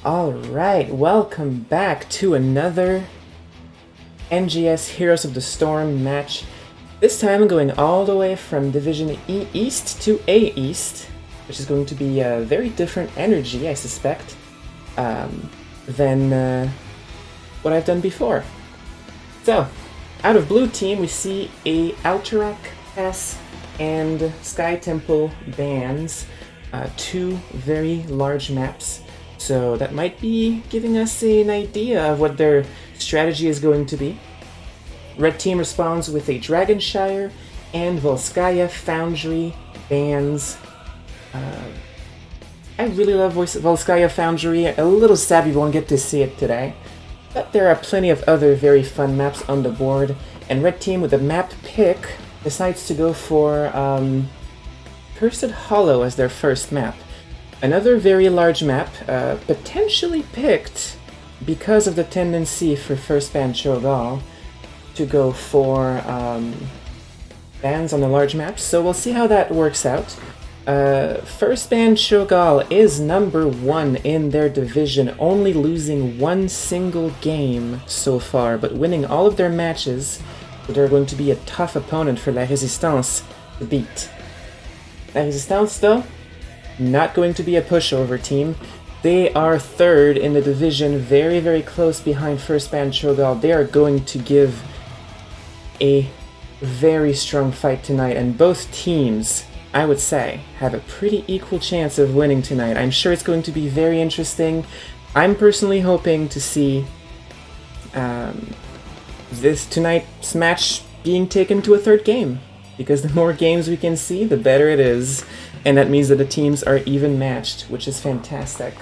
Alright, welcome back to another NGS Heroes of the Storm match. This time going all the way from Division E East to A East, which is going to be a very different energy, I suspect, than what I've done before. So, out of blue team, we see a Alterac Pass and Sky Temple bands, two very large maps. So that might be giving us an idea of what their strategy is going to be. Red team responds with a Dragonshire and Volskaya Foundry bans. I really love Volskaya Foundry. A little sad we won't get to see it today. But there are plenty of other very fun maps on the board. And red team with a map pick decides to go for Cursed Hollow as their first map. Another very large map, potentially picked because of the tendency for first ban Cho'gall to go for bans on the large maps, so we'll see how that works out. First ban Cho'gall is number 1 in their division, only losing one single game so far, but winning all of their matches, so they're going to be a tough opponent for La Résistance to beat. La Résistance, though, not going to be a pushover team. They are third in the division, very, very close behind first ban Cho'gall. They are going to give a very strong fight tonight, and both teams, I would say, have a pretty equal chance of winning tonight. I'm sure it's going to be very interesting. I'm personally hoping to see this tonight's match being taken to a third game, because the more games we can see, the better it is. And that means that the teams are even matched, which is fantastic.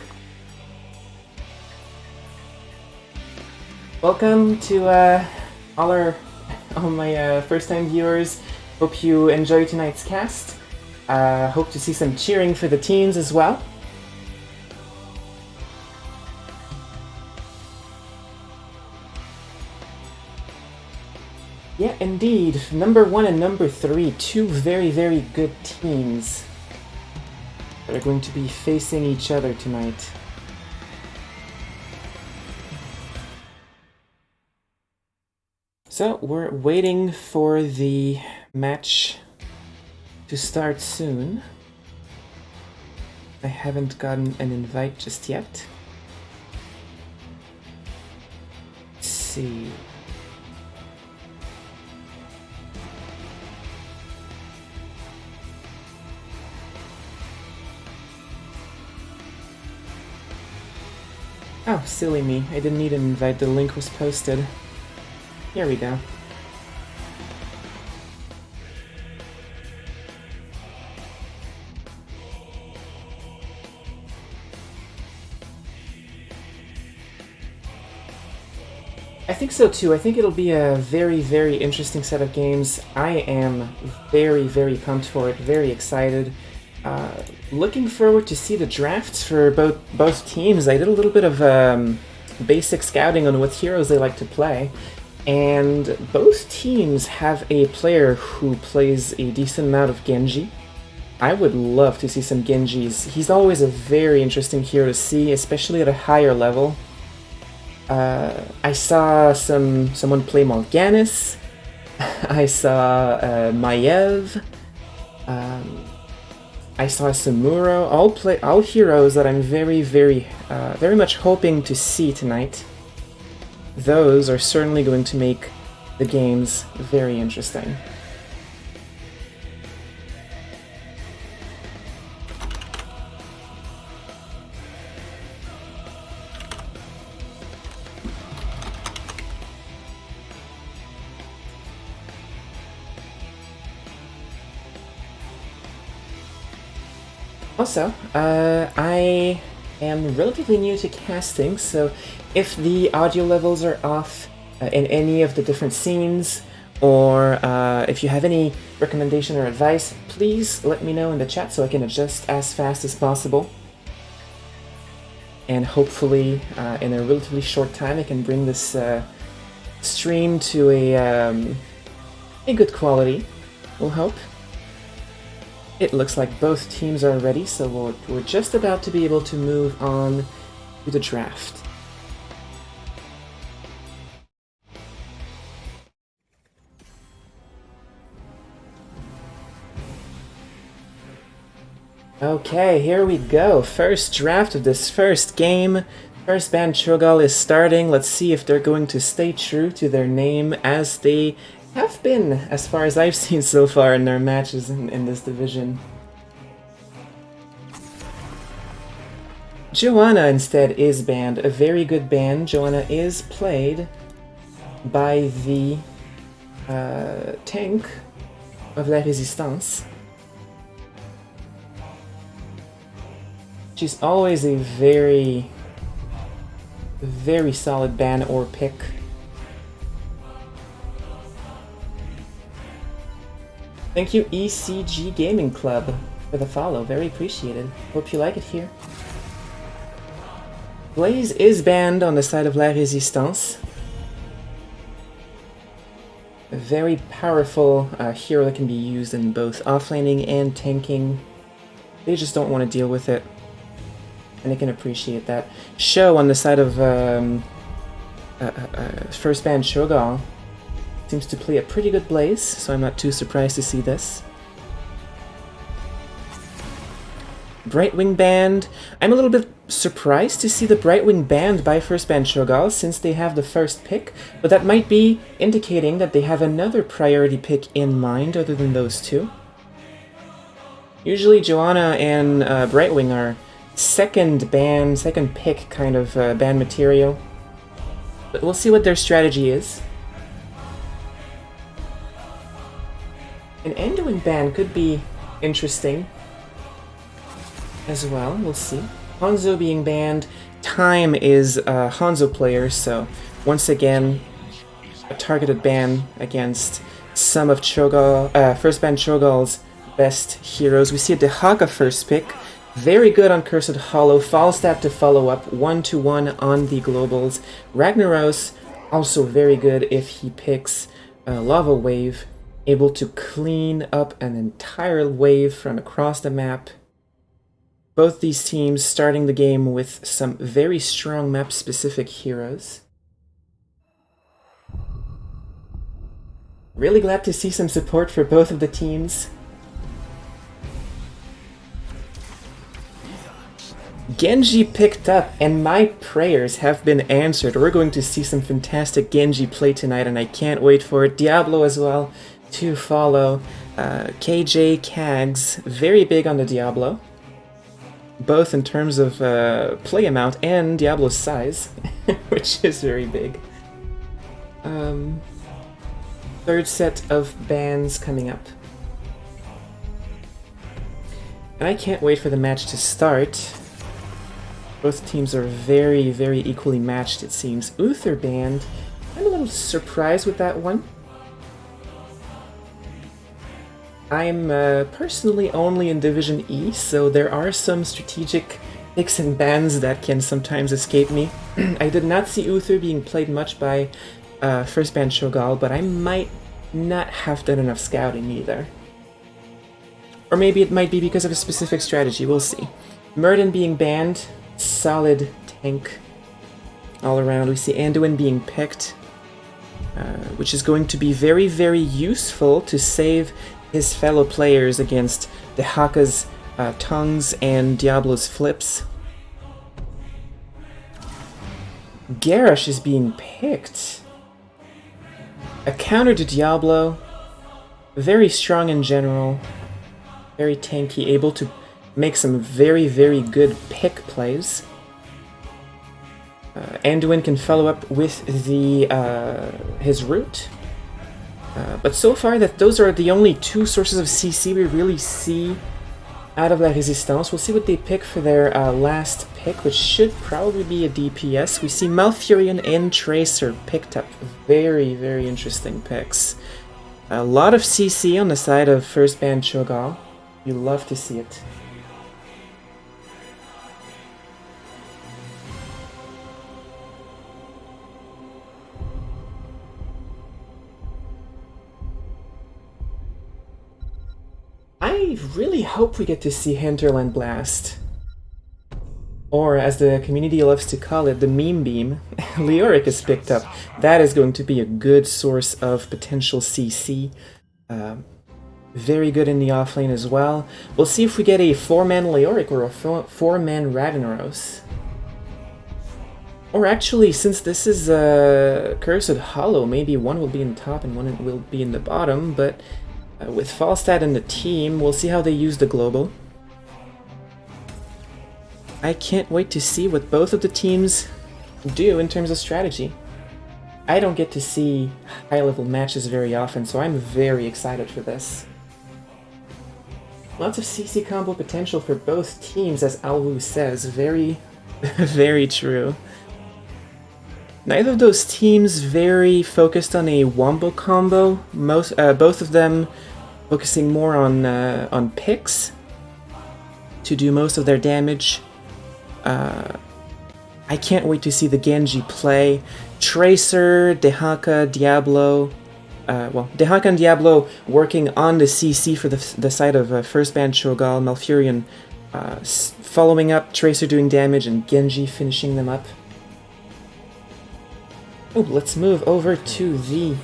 Welcome to all my first-time viewers. Hope you enjoy tonight's cast. Hope to see some cheering for the teams as well. Yeah, indeed. Number 1 and number 3, two very, very good teams that are going to be facing each other tonight. So, we're waiting for the match to start soon. I haven't gotten an invite just yet. Let's see. Oh, silly me. I didn't need an invite. The link was posted. Here we go. I think so too. I think it'll be a very, very interesting set of games. I am very, very pumped for it. Very excited. Looking forward to see the drafts for both teams. I did a little bit of basic scouting on what heroes they like to play, and both teams have a player who plays a decent amount of Genji. I would love to see some Genjis. He's always a very interesting hero to see, especially at a higher level. I saw someone play Morganis. I saw Maiev. I saw Samuro, all heroes that I'm very, very, very much hoping to see tonight. Those are certainly going to make the games very interesting. Also, I am relatively new to casting, so if the audio levels are off in any of the different scenes, or if you have any recommendation or advice, please let me know in the chat so I can adjust as fast as possible. And hopefully, in a relatively short time, I can bring this stream to a good quality, we'll hope. It looks like both teams are ready, so we're just about to be able to move on to the draft. Okay, here we go. First draft of this first game. First band Cho'gall is starting. Let's see if they're going to stay true to their name as they have been, as far as I've seen so far in their matches in this division. Joanna instead is banned. A very good ban. Joanna is played by the tank of La Résistance. She's always a very solid ban or pick. Thank you, ECG Gaming Club, for the follow. Very appreciated. Hope you like it here. Blaze is banned on the side of La Résistance. A very powerful hero that can be used in both offlaning and tanking. They just don't want to deal with it. And I can appreciate that. Show on the side of first band Cho'gall seems to play a pretty good Blaze, so I'm not too surprised to see this. Brightwing banned. I'm a little bit surprised to see the Brightwing banned by first band Cho'gall since they have the first pick, but that might be indicating that they have another priority pick in mind other than those two. Usually Joanna and Brightwing are second pick kind of ban material. But we'll see what their strategy is. An Anduin ban could be interesting as well, we'll see. Hanzo being banned. Time is a Hanzo player, so once again, a targeted ban against some of Cho'gall, first ban Cho'gall's best heroes. We see a Dehaka first pick. Very good on Cursed Hollow. Falstad to follow up 1-1 on the globals. Ragnaros also very good if he picks Lava Wave. Able to clean up an entire wave from across the map. Both these teams starting the game with some very strong map-specific heroes. Really glad to see some support for both of the teams. Genji picked up, and my prayers have been answered. We're going to see some fantastic Genji play tonight, and I can't wait for it. Diablo as well to follow. KJ Kags, very big on the Diablo. Both in terms of play amount and Diablo's size, which is very big. Third set of bans coming up. And I can't wait for the match to start. Both teams are very equally matched, it seems. Uther banned. I'm a little surprised with that one. I'm personally only in Division E, so there are some strategic picks and bans that can sometimes escape me. I did not see Uther being played much by first band Cho'gall, but I might not have done enough scouting either. Or maybe it might be because of a specific strategy, we'll see. Murden being banned. Solid tank all around. We see Anduin being picked, which is going to be very useful to save his fellow players against Dehaka's tongues and Diablo's flips. Garrosh is being picked. A counter to Diablo. Very strong in general. Very tanky, able to make some very good pick plays. Anduin can follow up with the his root. But so far, those are the only two sources of CC we really see out of La Résistance. We'll see what they pick for their last pick, which should probably be a DPS. We see Malfurion and Tracer picked up. Very interesting picks. A lot of CC on the side of first band Cho'gall. You love to see it. I really hope we get to see Hinterland Blast. Or, as the community loves to call it, the meme beam, Leoric is picked up. That is going to be a good source of potential CC. Very good in the offlane as well. We'll see if we get a 4-man Leoric or a 4-man Ragnaros. Or actually, since this is a Cursed Hollow, maybe one will be in the top and one will be in the bottom, but with Falstad in the team, we'll see how they use the global. I can't wait to see what both of the teams do in terms of strategy. I don't get to see high-level matches very often, so I'm very excited for this. Lots of CC combo potential for both teams, as Alwu says. Very, very true. Neither of those teams very focused on a wombo combo. Both of them focusing more on picks to do most of their damage. I can't wait to see the Genji play. Tracer, Dehaka, Diablo. Dehaka and Diablo working on the CC for the side of first band Cho'gall, Malfurion following up, Tracer doing damage, and Genji finishing them up. Oh, let's move over to the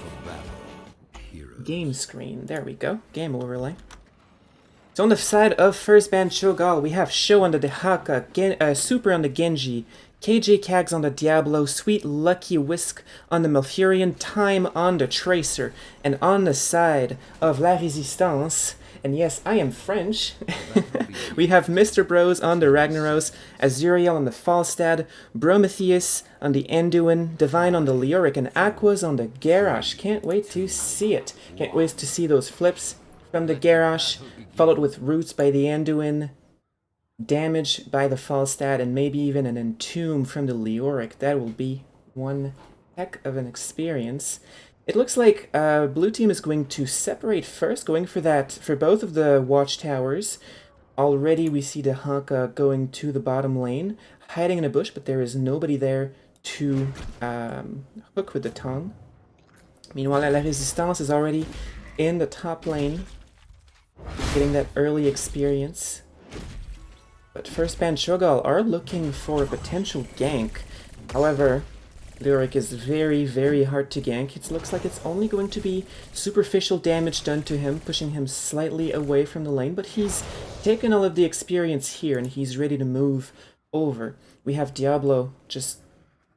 game screen. There we go. Game overlay. So on the side of first band Cho'gall, we have Sho on the Dehaka, Super on the Genji, KJ Kags on the Diablo, Sweet Lucky Whisk on the Malfurion, Time on the Tracer, and on the side of La Résistance, and yes, I am French, we have Mr. Bros on the Ragnaros, Azuriel on the Falstad, Prometheus on the Anduin, Divine on the Leoric, and Aquas on the Garrosh. Can't wait to see it. Can't wait to see those flips from the Garrosh, followed with Roots by the Anduin, Damage by the Falstad, and maybe even an Entomb from the Leoric. That will be one heck of an experience. It looks like blue team is going to separate first, going for that for both of the watchtowers. Already we see the Dehaka going to the bottom lane, hiding in a bush, but there is nobody there to hook with the tongue. Meanwhile, La Résistance is already in the top lane, getting that early experience. But first band Cho'gall are looking for a potential gank. However, Leoric is very, very hard to gank. It looks like it's only going to be superficial damage done to him, pushing him slightly away from the lane, but he's taken all of the experience here and he's ready to move over. We have Diablo just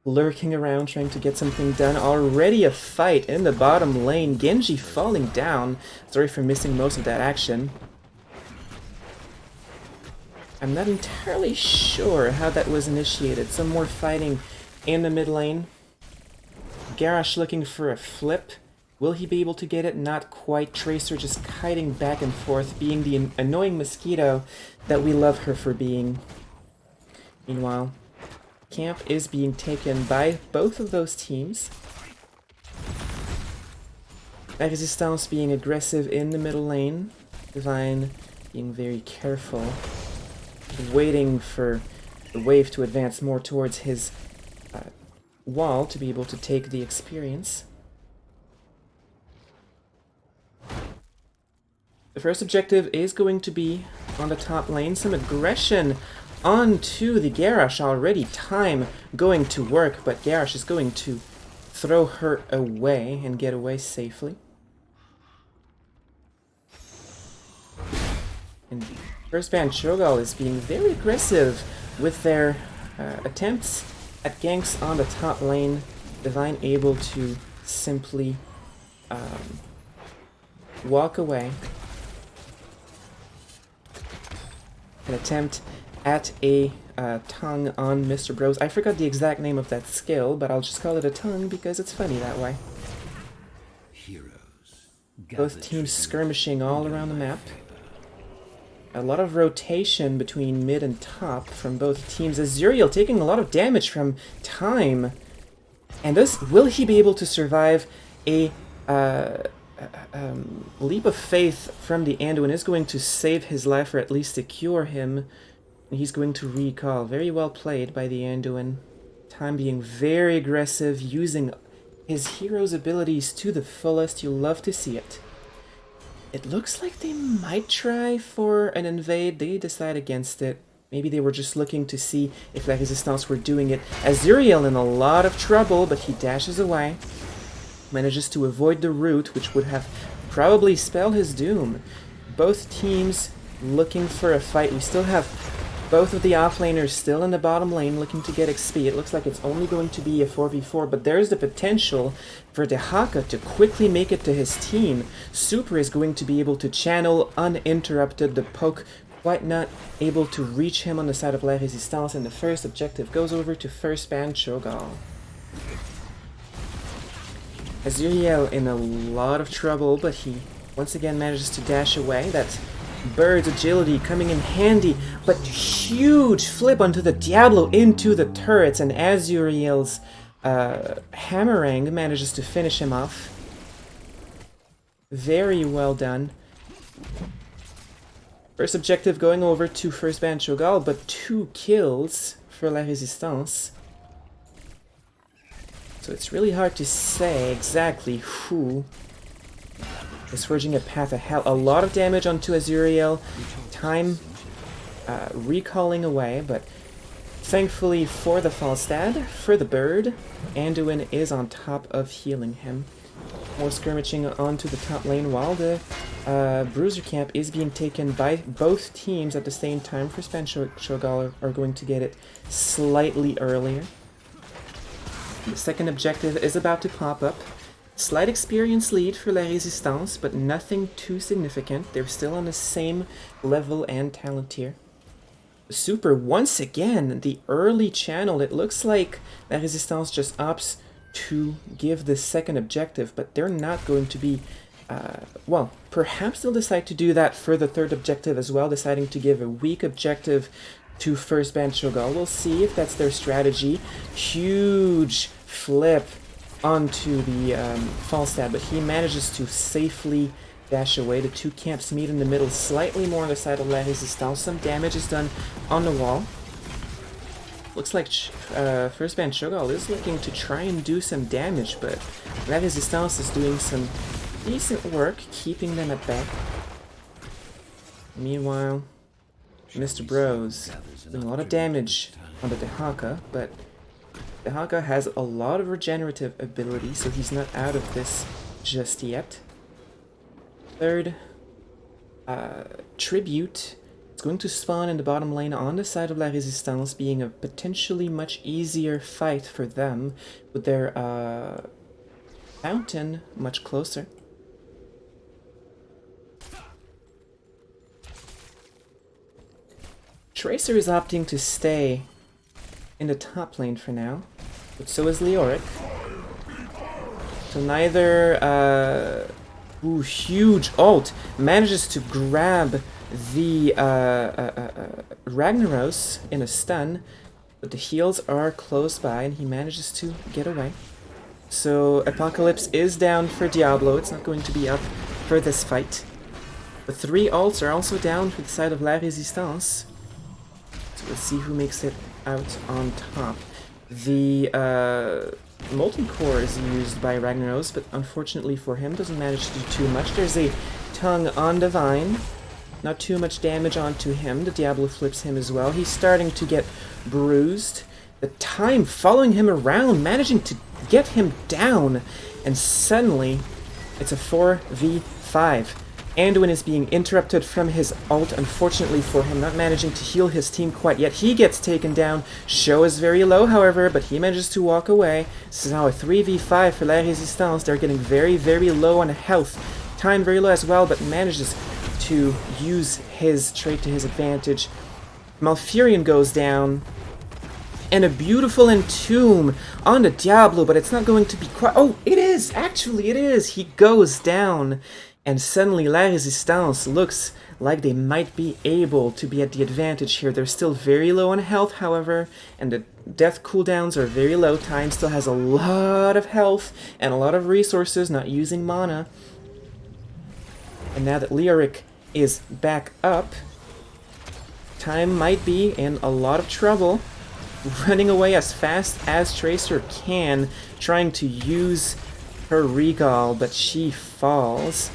lurking around trying to get something done. Already a fight in the bottom lane. Genji falling down. Sorry for missing most of that action. I'm not entirely sure how that was initiated. Some more fighting in the mid lane. Garrosh looking for a flip. Will he be able to get it? Not quite. Tracer just kiting back and forth, being the annoying mosquito that we love her for being. Meanwhile, camp is being taken by both of those teams. La Résistance being aggressive in the middle lane. Divine being very careful. Waiting for the wave to advance more towards his wall to be able to take the experience. The first objective is going to be on the top lane. Some aggression onto the Garrosh already. Time going to work, but Garrosh is going to throw her away and get away safely. And first band Cho'gall is being very aggressive with their attempts at ganks on the top lane. Divine able to simply walk away. An attempt at a tongue on Mr. Bros. I forgot the exact name of that skill, but I'll just call it a tongue because it's funny that way. Both teams skirmishing all around the map. A lot of rotation between mid and top from both teams. Azuriel taking a lot of damage from Time. And will he be able to survive a leap of faith from the Anduin? Is going to save his life or at least secure him. And he's going to recall. Very well played by the Anduin. Time being very aggressive, using his hero's abilities to the fullest. You'll love to see it. It looks like they might try for an invade. They decide against it. Maybe they were just looking to see if La Résistance were doing it. Azuriel in a lot of trouble, but he dashes away. Manages to avoid the root, which would have probably spelled his doom. Both teams looking for a fight. We still have both of the offlaners still in the bottom lane looking to get XP. It looks like it's only going to be a 4v4, but there's the potential for Dehaka to quickly make it to his team. Super is going to be able to channel uninterrupted. The poke quite not able to reach him on the side of La Résistance, and the first objective goes over to first ban Cho'gall. Azuriel in a lot of trouble, but he once again manages to dash away. That's Bird's agility coming in handy, but huge flip onto the Diablo into the turrets, and Azuriel's hammering manages to finish him off. Very well done. First objective going over to first ban Cho'gall, but 2 kills for La Résistance. So it's really hard to say exactly who is forging a path of hell. A lot of damage onto Azuriel. Time recalling away, but thankfully for the Falstad, for the bird, Anduin is on top of healing him. More skirmishing onto the top lane while the Bruiser camp is being taken by both teams at the same time. First ban Cho'gall are going to get it slightly earlier. The second objective is about to pop up. Slight experience lead for La Résistance, but nothing too significant. They're still on the same level and talent tier. Super, once again, the early channel. It looks like La Résistance just opts to give the second objective, but they're not going to be... well, perhaps they'll decide to do that for the third objective as well, deciding to give a weak objective to first ban Cho'gall. We'll see if that's their strategy. Huge flip onto the Falstad, but he manages to safely dash away. The two camps meet in the middle, slightly more on the side of La Résistance. Some damage is done on the wall. Looks like first ban Cho'gall is looking to try and do some damage, but La Résistance is doing some decent work, keeping them at bay. Meanwhile, Mr. Bros doing a lot of damage on the Dehaka, but Dehaka has a lot of regenerative ability, so he's not out of this just yet. Third, Tribute is going to spawn in the bottom lane on the side of La Résistance, being a potentially much easier fight for them, with their fountain much closer. Tracer is opting to stay in the top lane for now, but so is Leoric. So neither huge ult manages to grab the Ragnaros in a stun, but the heals are close by and he manages to get away. So Apocalypse is down for Diablo. It's not going to be up for this fight. The 3 ults are also down for the side of La Résistance. So we'll see who makes it out on top. The Molten Core is used by Ragnaros, but unfortunately for him doesn't manage to do too much. There's a tongue on Divine. Not too much damage onto him. The Diablo flips him as well. He's starting to get bruised. The time following him around, managing to get him down. And suddenly, it's a 4v5. Anduin is being interrupted from his ult, unfortunately for him, not managing to heal his team quite yet. He gets taken down. Show is very low, however, but he manages to walk away. This is now a 3v5 for La Résistance. They're getting very, very low on health. Time very low as well, but manages to use his trait to his advantage. Malfurion goes down. And a beautiful entomb on the Diablo, but it's not going to be quite... Oh, it is! Actually, it is! He goes down. And suddenly La Résistance looks like they might be able to be at the advantage here. They're still very low on health, however, and the death cooldowns are very low. Time still has a lot of health and a lot of resources, not using mana. And now that Leoric is back up, Time might be in a lot of trouble, running away as fast as Tracer can, trying to use her Regal, but she falls.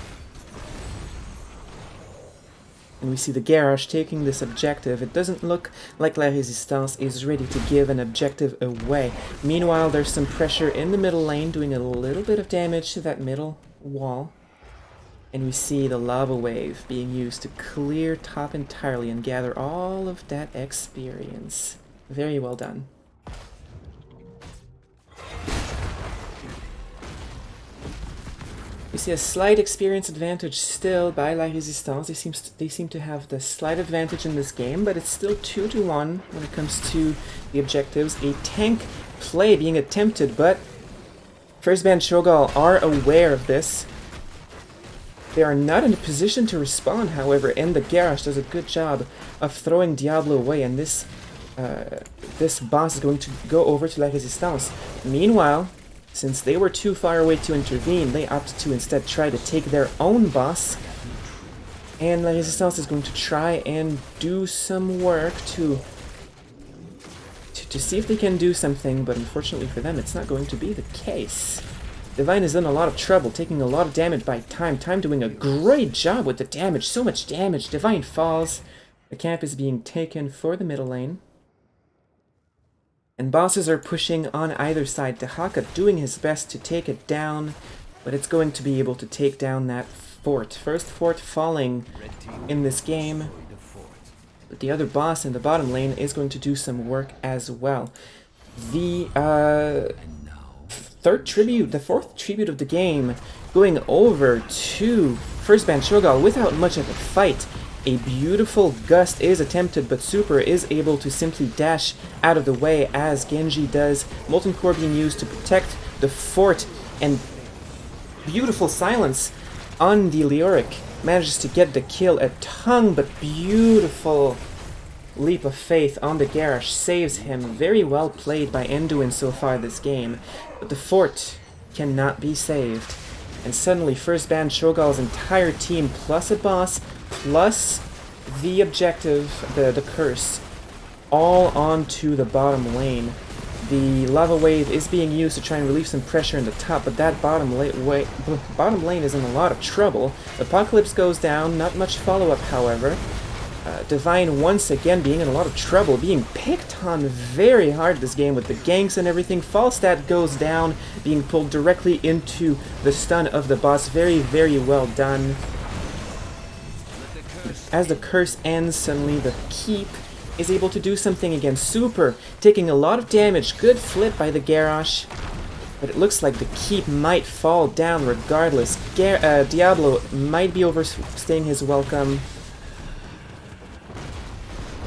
And we see the Garrosh taking this objective. It doesn't look like La Résistance is ready to give an objective away. Meanwhile, there's some pressure in the middle lane, doing a little bit of damage to that middle wall. And we see the lava wave being used to clear top entirely and gather all of that experience. Very well done. We see a slight experience advantage still by La Résistance. They seem to have the slight advantage in this game, but it's still 2-1 when it comes to the objectives. A tank play being attempted, but First Band Cho'gall are aware of this. They are not in a position to respond, however, and the Garrosh does a good job of throwing Diablo away, and this boss is going to go over to La Résistance. Meanwhile, since they were too far away to intervene, they opted to instead try to take their own boss. And La Résistance is going to try and do some work to see if they can do something, but unfortunately for them, it's not going to be the case. Divine is in a lot of trouble, taking a lot of damage by Time. Time doing a great job with the damage, so much damage. Divine falls. The camp is being taken for the middle lane. And bosses are pushing on either side. Dehaka doing his best to take it down, but it's going to be able to take down that fort. First fort falling in this game, but the other boss in the bottom lane is going to do some work as well. The fourth tribute of the game, going over to First Band Cho'gall without much of a fight. A beautiful gust is attempted, but Super is able to simply dash out of the way as Genji does. Molten Core being used to protect the fort, and beautiful silence on the Leoric manages to get the kill. A tongue but beautiful leap of faith on the Garrosh saves him. Very well played by Enduin so far this game, but the fort cannot be saved. And suddenly First Band Cho'gall's entire team plus a boss plus the objective, the curse, all onto the bottom lane. The lava wave is being used to try and relieve some pressure in the top, but that bottom lane is in a lot of trouble. Apocalypse goes down, not much follow-up however. Divine once again being in a lot of trouble, being picked on very hard this game with the ganks and everything. Falstad goes down, being pulled directly into the stun of the boss. Very, very well done. As the curse ends, suddenly the keep is able to do something again. Super taking a lot of damage. Good flip by the Garrosh, but it looks like the keep might fall down regardless. Diablo might be overstaying his welcome.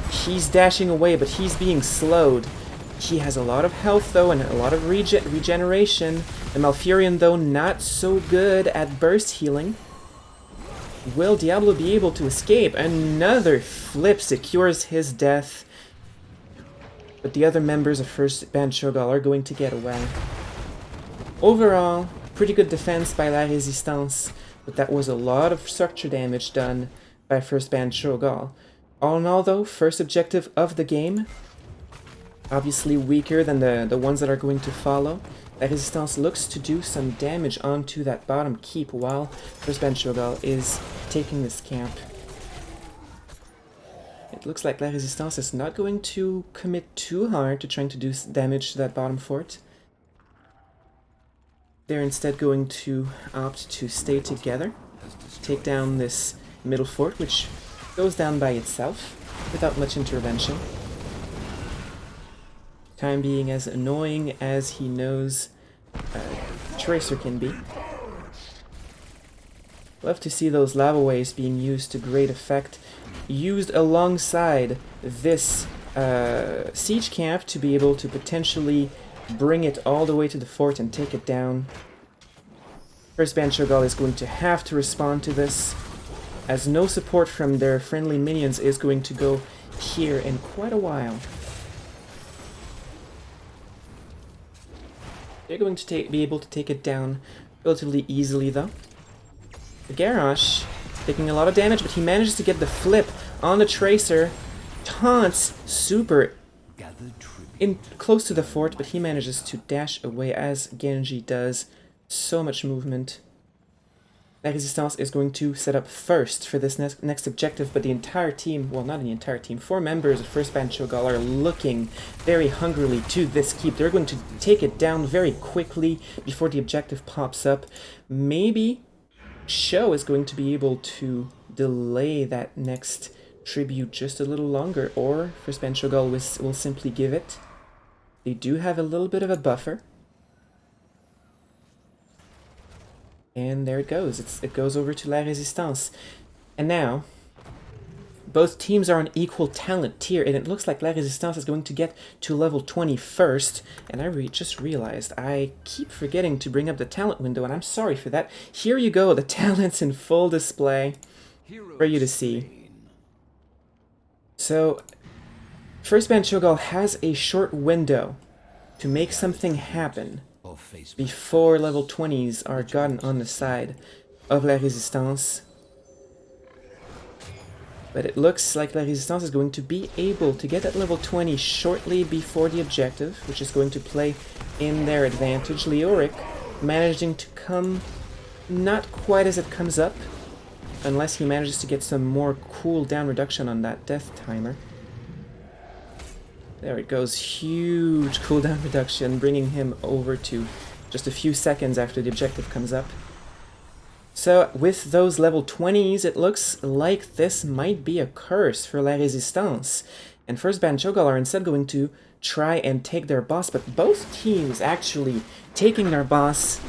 He's dashing away, but he's being slowed. He has a lot of health, though, and a lot of regeneration. The Malfurion, though, not so good at burst healing. Will Diablo be able to escape? Another flip secures his death. But the other members of First Band Cho'gall are going to get away. Overall, pretty good defense by La Résistance, but that was a lot of structure damage done by First Band Cho'gall. All in all, though, first objective of the game, obviously weaker than the ones that are going to follow. La Résistance looks to do some damage onto that bottom keep while First Band Cho'gall is taking this camp. It looks like La Résistance is not going to commit too hard to trying to do damage to that bottom fort. They're instead going to opt to stay together, take down this middle fort, which goes down by itself without much intervention. Time being as annoying as he knows Tracer can be. Love to see those lava waves being used to great effect, used alongside this siege camp to be able to potentially bring it all the way to the fort and take it down. First Band Cho'gall is going to have to respond to this, as no support from their friendly minions is going to go here in quite a while. They're going to be able to take it down relatively easily, though. The Garrosh taking a lot of damage, but he manages to get the flip on the Tracer. Taunts Super in close to the fort, but he manages to dash away as Genji does. So much movement. La Résistance is going to set up first for this next objective, but the entire team, well, not the entire team, 4 members of 1st Band Cho'gall are looking very hungrily to this keep. They're going to take it down very quickly before the objective pops up. Maybe Sho is going to be able to delay that next tribute just a little longer, or 1st Band Cho'gall will simply give it. They do have a little bit of a buffer. And there it goes. It goes over to La Résistance. And now, both teams are on equal talent tier, and it looks like La Résistance is going to get to level 20 first. And I just realized I keep forgetting to bring up the talent window, and I'm sorry for that. Here you go, the talents in full display for you to see. So, 1st Band Cho'gall has a short window to make something happen before level 20s are gotten on the side of La Résistance. But it looks like La Résistance is going to be able to get at level 20 shortly before the objective, which is going to play in their advantage. Leoric managing to come not quite as it comes up, unless he manages to get some more cooldown reduction on that death timer. There it goes, huge cooldown reduction, bringing him over to just a few seconds after the objective comes up. So with those level 20s, it looks like this might be a curse for La Résistance. And 1st Band Cho'gall are instead going to try and take their boss, but both teams actually taking their boss.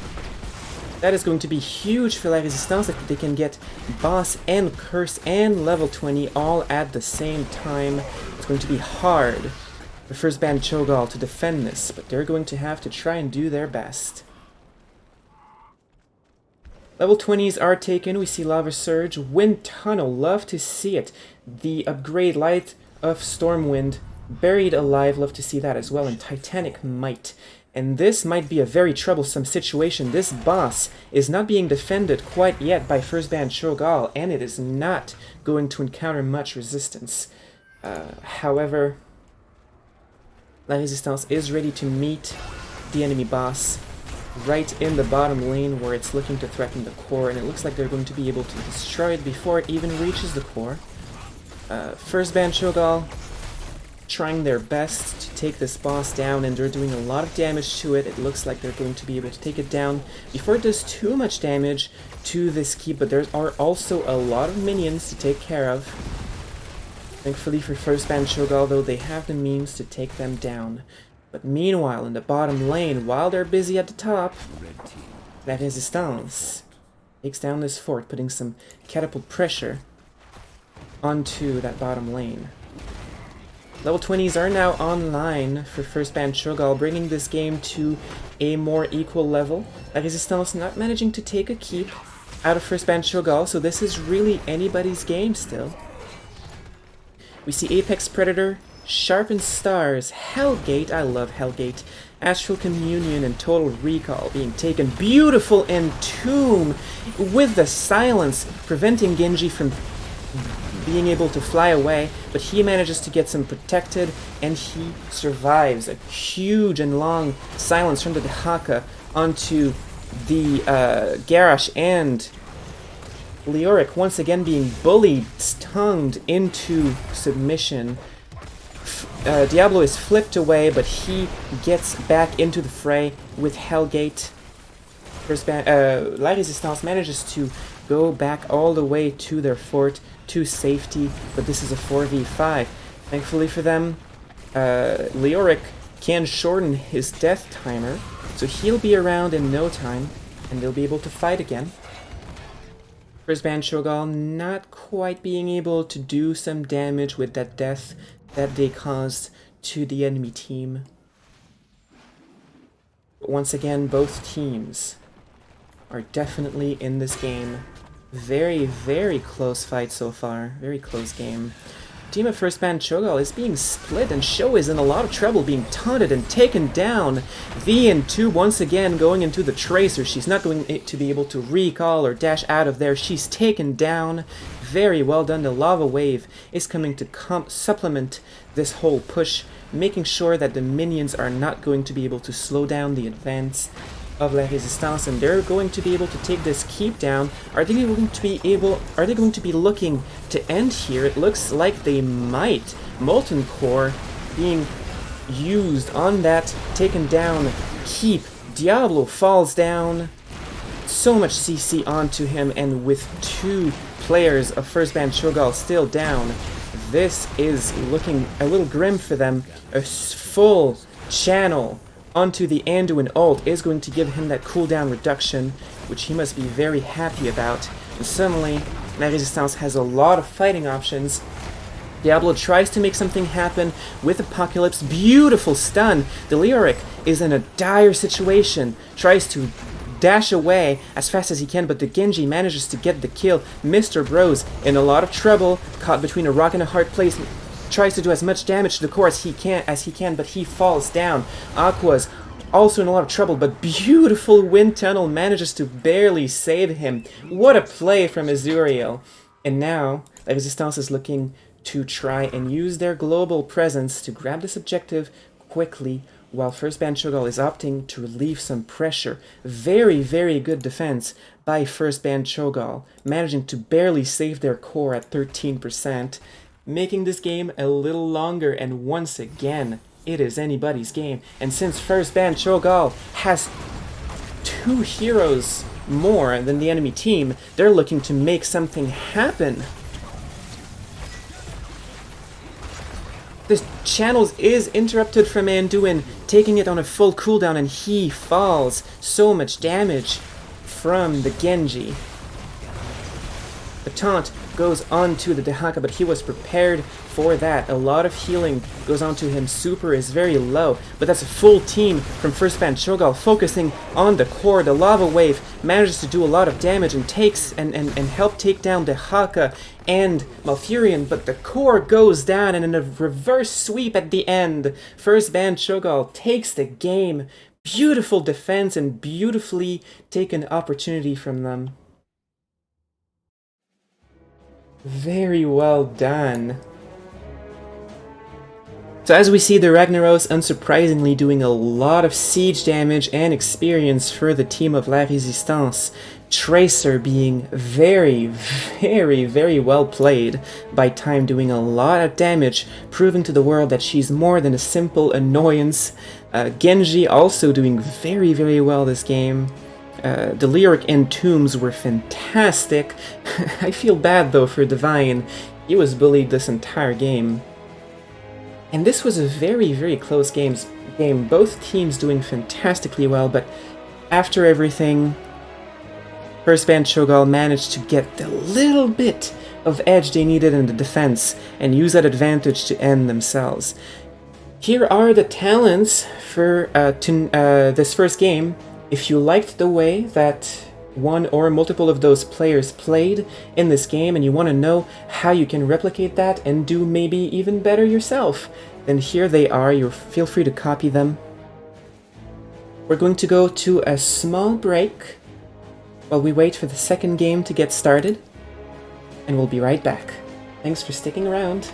That is going to be huge for La Résistance, if they can get boss and curse and level 20 all at the same time. It's going to be hard for 1st Band Cho'gall to defend this, but they're going to have to try and do their best. Level 20s are taken. We see Lava Surge, Wind Tunnel, love to see it. The upgrade Light of Stormwind, Buried Alive, love to see that as well, and Titanic Might. And this might be a very troublesome situation. This boss is not being defended quite yet by 1st Band Cho'gall, and it is not going to encounter much resistance. However, La Résistance is ready to meet the enemy boss right in the bottom lane where it's looking to threaten the core, and it looks like they're going to be able to destroy it before it even reaches the core. 1st Band Cho'gall trying their best to take this boss down, and they're doing a lot of damage to it. It looks like they're going to be able to take it down before it does too much damage to this keep, but there are also a lot of minions to take care of. Thankfully for 1st Band Cho'gall, though, they have the means to take them down. But meanwhile, in the bottom lane, while they're busy at the top, La Résistance takes down this fort, putting some catapult pressure onto that bottom lane. Level 20s are now online for 1st Band Cho'gall, bringing this game to a more equal level. La Résistance not managing to take a keep out of 1st Band Cho'gall, so this is really anybody's game still. We see Apex Predator, Sharpened Stars, Hellgate, I love Hellgate, Astral Communion, and Total Recall being taken. Beautiful Entomb with the silence, preventing Genji from being able to fly away, but he manages to get some protected, and he survives. A huge and long silence from the Dehaka onto the Garrosh, and Leoric once again being bullied, stung into submission. Diablo is flipped away, but he gets back into the fray with Hellgate. La Résistance manages to go back all the way to their fort to safety, but this is a 4v5. Thankfully for them, Leoric can shorten his death timer, so he'll be around in no time, and they'll be able to fight again. 1st Band Cho'gall not quite being able to do some damage with that death that they caused to the enemy team. But once again, both teams are definitely in this game. Very, very close fight so far. Very close game. Team of 1st Band Cho'gall is being split, and Sho is in a lot of trouble, being taunted and taken down. V and 2 once again going into the Tracer. She's not going to be able to recall or dash out of there. She's taken down. Very well done. The Lava Wave is coming to supplement this whole push, making sure that the minions are not going to be able to slow down the advance. of La Résistance, and they're going to be able to take this keep down. Are they going to be looking to end here? It looks like they might. Molten Core being used on that taken down keep. Diablo falls down. So much CC onto him, and with 2 players of first band Cho'gall still down, this is looking a little grim for them. A full channel onto the Anduin ult is going to give him that cooldown reduction, which he must be very happy about. And suddenly, La Résistance has a lot of fighting options. Diablo tries to make something happen with Apocalypse. Beautiful stun. The Lyric is in a dire situation. Tries to dash away as fast as he can, but the Genji manages to get the kill. Mr. Bros in a lot of trouble, caught between a rock and a hard place. Tries to do as much damage to the core as he can, but he falls down. Aqua's also in a lot of trouble, but beautiful wind tunnel manages to barely save him. What a play from Azuriel. And now, La Résistance is looking to try and use their global presence to grab this objective quickly, while first band Cho'gall is opting to relieve some pressure. Very, very good defense by first band Cho'gall, managing to barely save their core at 13%, making this game a little longer, and once again, it is anybody's game. And since first band Cho'gall has 2 heroes more than the enemy team, they're looking to make something happen. The channels is interrupted from Anduin, taking it on a full cooldown, and he falls. So much damage from the Genji. The taunt goes on to the Dehaka, but he was prepared for that. A lot of healing goes on to him. Super is very low, but that's a full team from first band Cho'gall focusing on the core. The lava wave manages to do a lot of damage and takes and help take down Dehaka and Malfurion, but the core goes down, and in a reverse sweep at the end, first band Cho'gall takes the game. Beautiful defense and beautifully taken opportunity from them. Very well done. So as we see, the Ragnaros unsurprisingly doing a lot of siege damage and experience for the team of La Résistance. Tracer being very, very, very well played by Time, doing a lot of damage, proving to the world that she's more than a simple annoyance. Genji also doing very, very well this game. The Lyric and Tombs were fantastic. I feel bad though for Divine. He was bullied this entire game. And this was a very, very close game. Both teams doing fantastically well, but after everything, first band Cho'gall managed to get the little bit of edge they needed in the defense and use that advantage to end themselves. Here are the talents for this first game. If you liked the way that one or multiple of those players played in this game and you want to know how you can replicate that and do maybe even better yourself, then here they are. Feel free to copy them. We're going to go to a small break while we wait for the second game to get started, and we'll be right back. Thanks for sticking around.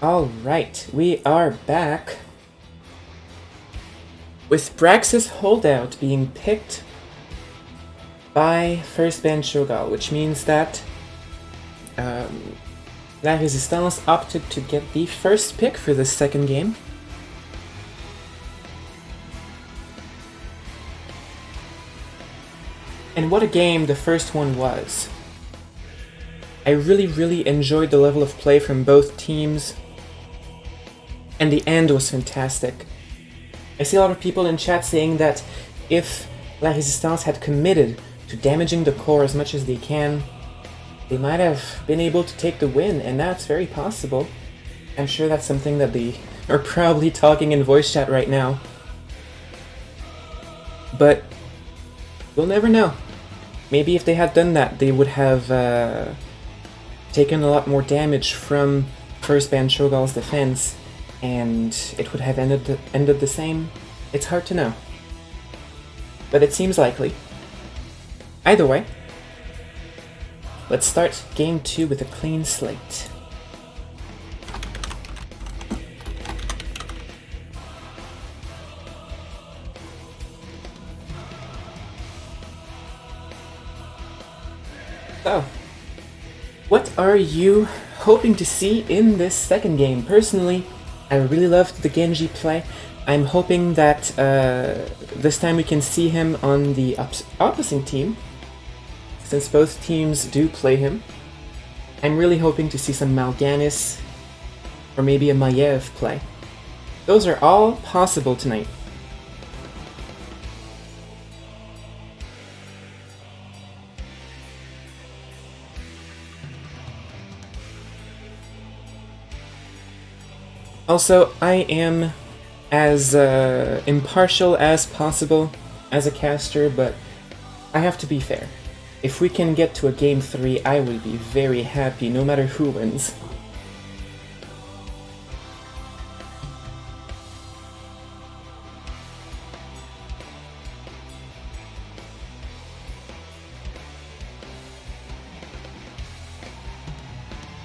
Alright, we are back with Brax's Holdout being picked by first ban Cho'gall, which means that La Résistance opted to get the first pick for the second game. And what a game the first one was. I really enjoyed the level of play from both teams, and the end was fantastic. I see a lot of people in chat saying that if La Résistance had committed to damaging the core as much as they can, they might have been able to take the win, and that's very possible. I'm sure that's something that they are probably talking in voice chat right now. But we'll never know. Maybe if they had done that, they would have taken a lot more damage from first ban Cho'gall's defense, and it would have ended the same. It's hard to know. But it seems likely. Either way, let's start game 2 with a clean slate. So, what are you hoping to see in this second game? Personally, I really loved the Genji play. I'm hoping that this time we can see him on the opposing team, since both teams do play him. I'm really hoping to see some Mal'Ganis or maybe a Maiev play. Those are all possible tonight. Also, I am as impartial as possible as a caster, but I have to be fair. If we can get to a game 3, I will be very happy no matter who wins.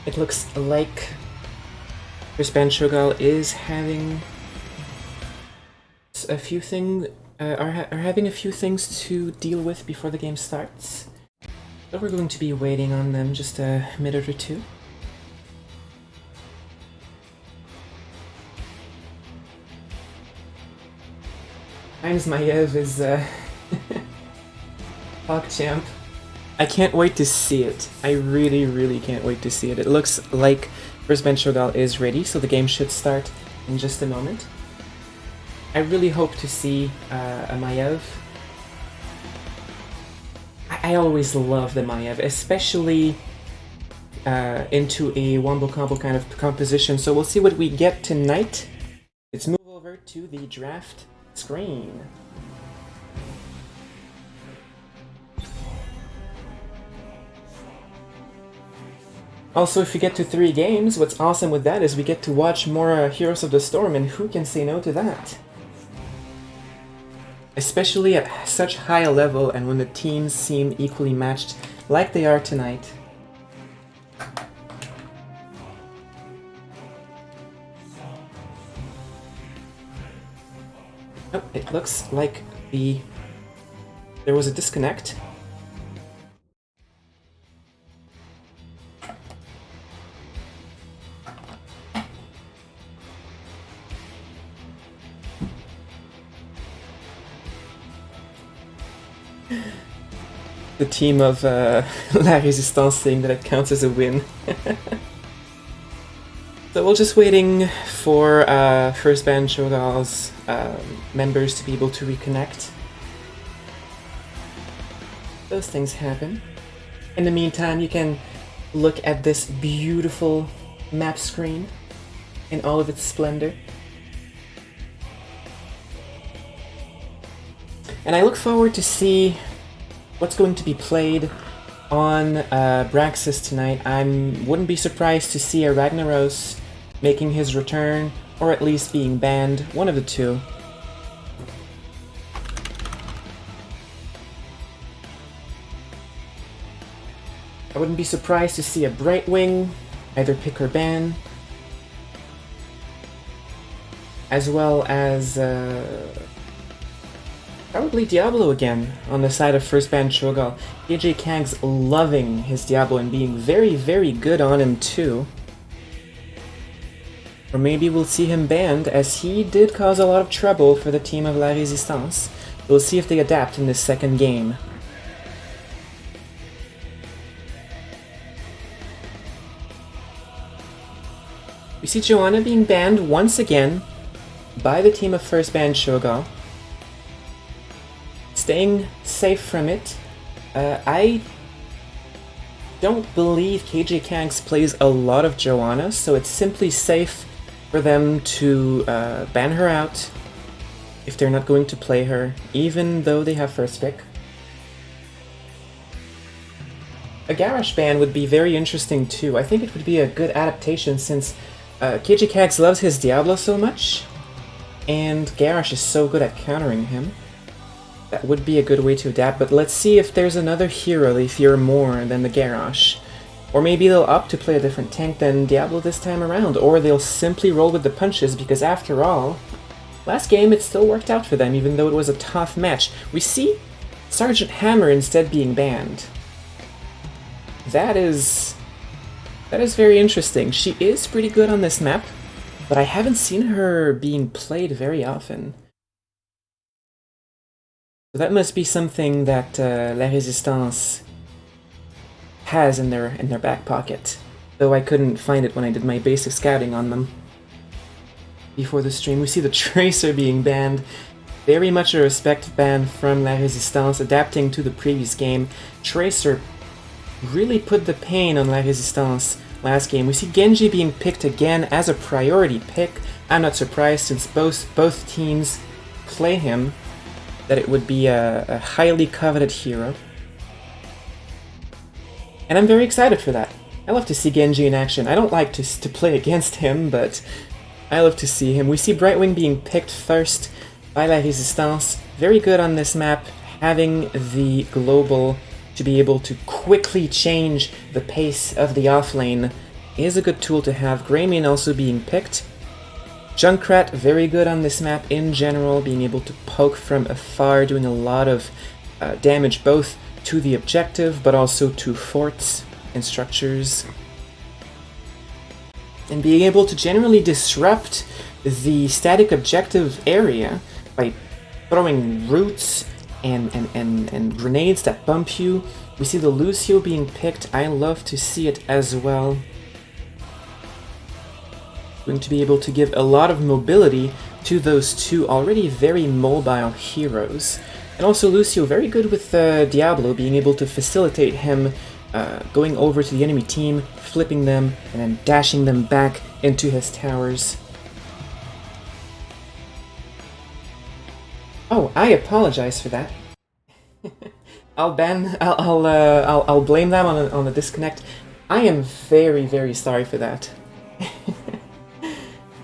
It looks like first ban Cho'gall is having a few things are having a few things to deal with before the game starts. So we're going to be waiting on them just a minute or two. Times Maiev is PogChamp. I can't wait to see it. I really can't wait to see it. It looks like first ban Cho'gall is ready, so the game should start in just a moment. I really hope to see a Maiev. I always love the Maiev, especially into a wombo combo kind of composition, so we'll see what we get tonight. Let's move over to the draft screen. Also, if we get to 3 games, what's awesome with that is we get to watch more Heroes of the Storm, and who can say no to that? Especially at such high a level and when the teams seem equally matched like they are tonight. Oh, it looks like there was a disconnect. The team of La Résistance saying that it counts as a win. So we're just waiting for first ban Cho'gall's members to be able to reconnect. Those things happen. In the meantime, you can look at this beautiful map screen in all of its splendor. And I look forward to see what's going to be played on Braxis tonight. I wouldn't be surprised to see a Ragnaros making his return, or at least being banned, one of the two. I wouldn't be surprised to see a Brightwing either pick or ban. as well as probably Diablo again on the side of first ban Cho'gall. KJ Kang's loving his Diablo and being very, very good on him too. Or maybe we'll see him banned, as he did cause a lot of trouble for the team of La Résistance. We'll see if they adapt in this second game. We see Joanna being banned once again by the team of first ban Cho'gall. Staying safe from it. I don't believe KJ Kanks plays a lot of Joanna, so it's simply safe for them to ban her out if they're not going to play her, even though they have first pick. A Garrosh ban would be very interesting too. I think it would be a good adaptation since KJ Kanks loves his Diablo so much, and Garrosh is so good at countering him. That would be a good way to adapt, but let's see if there's another hero they fear more than the Garrosh. Or maybe they'll opt to play a different tank than Diablo this time around, or they'll simply roll with the punches, because after all, last game it still worked out for them, even though it was a tough match. We see Sergeant Hammer instead being banned. That is very interesting. She is pretty good on this map, but I haven't seen her being played very often. So that must be something that La Résistance has in their back pocket, though I couldn't find it when I did my basic scouting on them before the stream. We see the Tracer being banned. Very much a respect ban from La Résistance, adapting to the previous game. Tracer really put the pain on La Résistance last game. We see Genji being picked again as a priority pick. I'm not surprised since both teams play him, that it would be a highly coveted hero. And I'm very excited for that. I love to see Genji in action. I don't like to play against him, but I love to see him. We see Brightwing being picked first by La Résistance. Very good on this map, having the global to be able to quickly change the pace of the offlane is a good tool to have. Greymane also being picked. Junkrat, very good on this map in general, being able to poke from afar, doing a lot of damage both to the objective, but also to forts and structures. And being able to generally disrupt the static objective area by throwing roots and grenades that bump you. We see the Lucio being picked. I love to see it as well. Going to be able to give a lot of mobility to those two already very mobile heroes. And also Lucio, very good with Diablo, being able to facilitate him going over to the enemy team, flipping them, and then dashing them back into his towers. Oh, I apologize for that. I'll blame them on the disconnect. I am very, very sorry for that.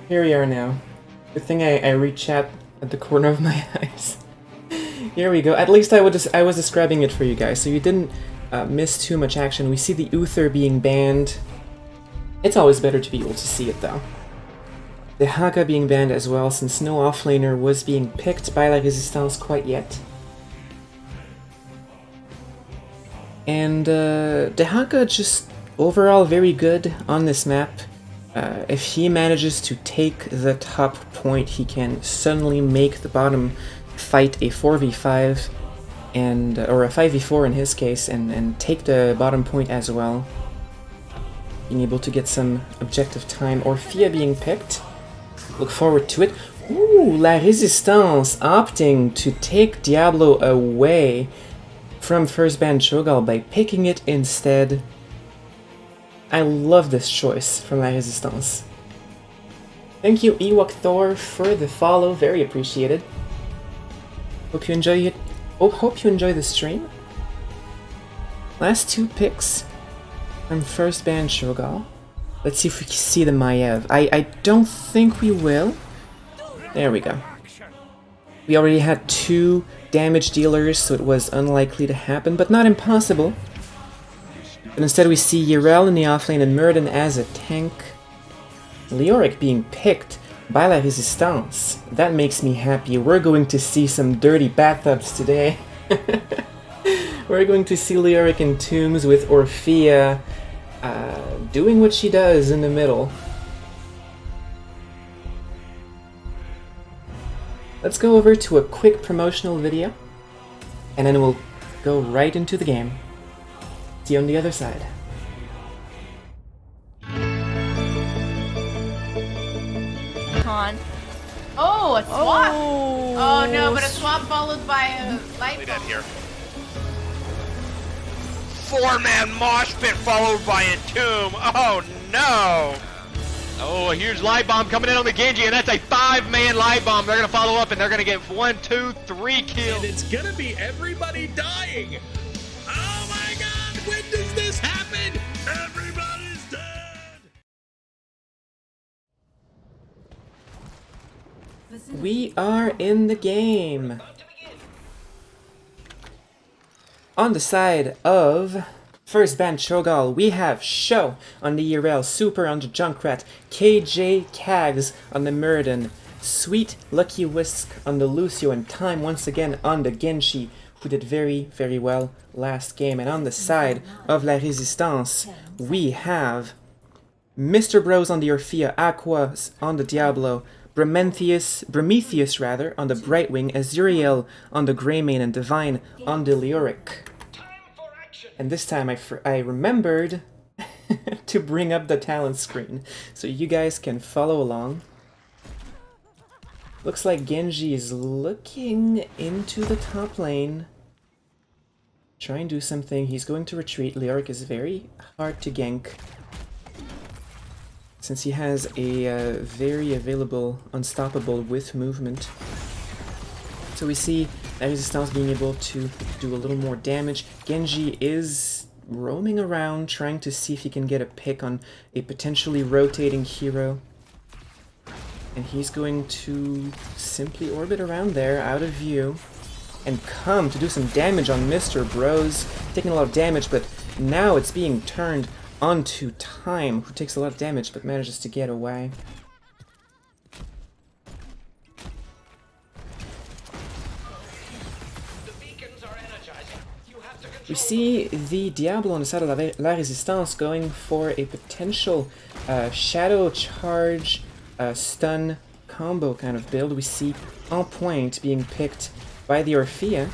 Here we are now. Good thing I read chat at the corner of my eyes. Here we go. At least I was describing it for you guys, so you didn't miss too much action. We see the Uther being banned. It's always better to be able to see it, though. The Haka being banned as well, since no offlaner was being picked by La Résistance quite yet. And the Haka just overall very good on this map. If he manages to take the top point, he can suddenly make the bottom fight a 4v5, and or a 5v4 in his case, and take the bottom point as well. Being able to get some objective time. Orphea being picked. Look forward to it. Ooh, La Résistance opting to take Diablo away from first ban Cho'gall by picking it instead. I love this choice from La Résistance. Thank you, Ewok Thor, for the follow. Very appreciated. Hope you enjoy it. Hope you enjoy the stream. Last two picks from first ban Cho'gall. Let's see if we can see the Maiev. I don't think we will. There we go. We already had two damage dealers, so it was unlikely to happen, but not impossible. But instead we see Yrel in the offlane and Muradin as a tank. Leoric being picked. by La Résistance. That makes me happy. We're going to see some dirty bathtubs today. We're going to see Leoric in Tombs with Orphea doing what she does in the middle. Let's go over to a quick promotional video, and then we'll go right into the game. See you on the other side. Oh, a swap! Oh no, but a swap followed by a light bulb. Here. 4-man mosh pit followed by a tomb. Oh no! Oh, a huge light bomb coming in on the Genji, and that's a 5-man light bomb. They're gonna follow up, and they're gonna get 1, 2, 3 kills. And it's gonna be everybody dying. Oh my God! When does this happen? Everybody's dead. We are in the game. On the side of first band Cho'gall, we have Sho on the ERL, Super on the Junkrat, KJ Kags on the Muradin, Sweet Lucky Whisk on the Lucio, and Time once again on the Genshi, who did very, very well last game. And on the side of La Résistance, we have Mr. Bros on the Orphea, Aquas on the Diablo, Prometheus on the Brightwing, Azuriel on the Greymane, and Divine on the Leoric. And this time I remembered to bring up the talent screen so you guys can follow along. Looks like Genji is looking into the top lane. Try and do something. He's going to retreat. Leoric is very hard to gank, since he has a very available unstoppable with movement. So we see La Résistance being able to do a little more damage. Genji is roaming around trying to see if he can get a pick on a potentially rotating hero. And he's going to simply orbit around there, out of view, and come to do some damage on Mr. Bros. Taking a lot of damage, but now it's being turned onto Time, who takes a lot of damage but manages to get away. We see the Diablo on the side of La Résistance going for a potential Shadow Charge stun combo kind of build. We see En Point being picked by the Orphea,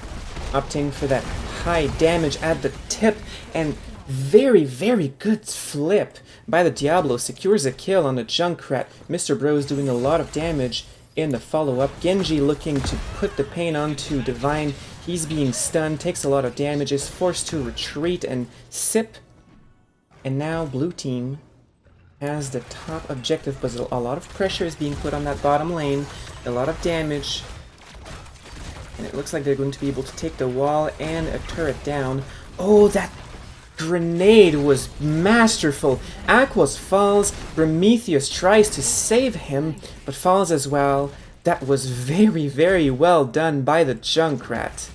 opting for that high damage at the tip, and very, very good flip by the Diablo. Secures a kill on the Junkrat. Mr. Bros doing a lot of damage in the follow-up. Genji looking to put the pain onto Divine. He's being stunned, takes a lot of damage, is forced to retreat and sip. And now blue team has the top objective, but a lot of pressure is being put on that bottom lane. A lot of damage. And it looks like they're going to be able to take the wall and a turret down. Oh, that grenade was masterful. Aquas falls, Prometheus tries to save him, but falls as well. That was very, very well done by the Junkrat.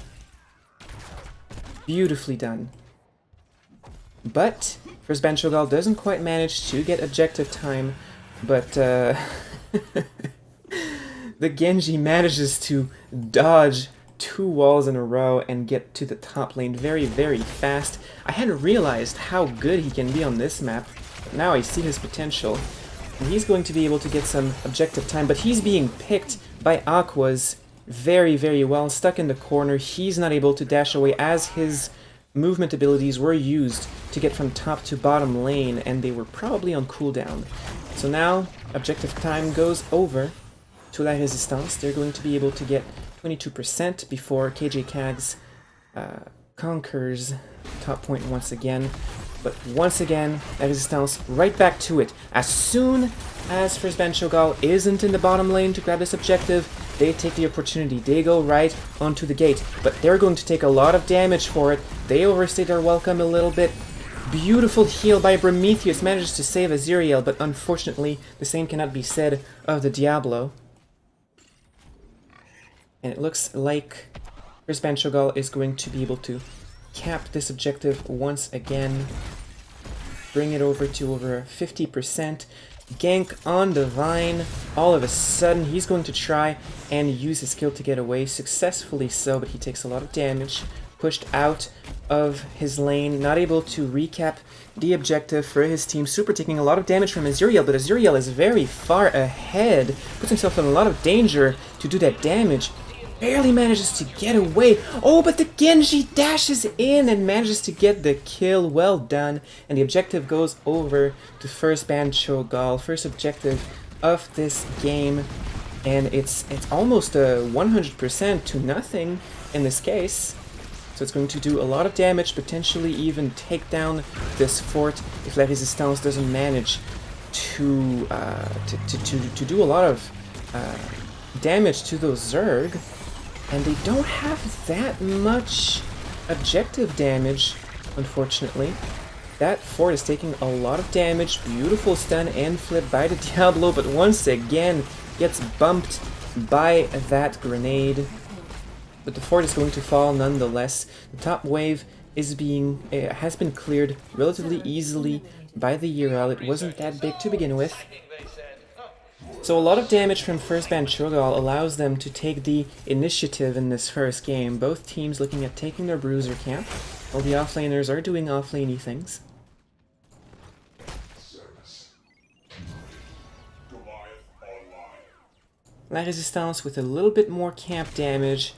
Beautifully done. But first band Cho'gall doesn't quite manage to get objective time, but the Genji manages to dodge 2 walls in a row and get to the top lane very, very fast. I hadn't realized how good he can be on this map, but now I see his potential. And he's going to be able to get some objective time, but he's being picked by Aquas very, very well. Stuck in the corner, he's not able to dash away as his movement abilities were used to get from top to bottom lane, and they were probably on cooldown. So now, objective time goes over to La Résistance. They're going to be able to get 22% before KJ Kags conquers top point once again. But once again, La Résistance right back to it. As soon as first band Cho'gall isn't in the bottom lane to grab this objective, they take the opportunity. They go right onto the gate. But they're going to take a lot of damage for it. They overstay their welcome a little bit. Beautiful heal by Prometheus, manages to save Azuriel, but unfortunately the same cannot be said of the Diablo. And it looks like first band Cho'gall is going to be able to cap this objective once again. Bring it over to over 50%. gank on Divine. All of a sudden, he's going to try and use his skill to get away, successfully so, but he takes a lot of damage, pushed out of his lane, not able to recap the objective for his team. Super taking a lot of damage from Azuriel, but Azuriel is very far ahead, puts himself in a lot of danger to do that damage. Barely manages to get away. Oh, but the Genji dashes in and manages to get the kill. Well done. And the objective goes over to first ban Cho'gall. First objective of this game. And it's almost a 100% to nothing in this case. So it's going to do a lot of damage, potentially even take down this fort if La Résistance doesn't manage to do a lot of damage to those Zerg. And they don't have that much objective damage, unfortunately. That fort is taking a lot of damage. Beautiful stun and flip by the Diablo, but once again gets bumped by that grenade. But the fort is going to fall nonetheless. The top wave is has been cleared relatively easily by the URL. It wasn't that big to begin with. So a lot of damage from first ban Cho'gall allows them to take the initiative in this first game. Both teams looking at taking their bruiser camp, while the offlaners are doing offlaney things. La Résistance with a little bit more camp damage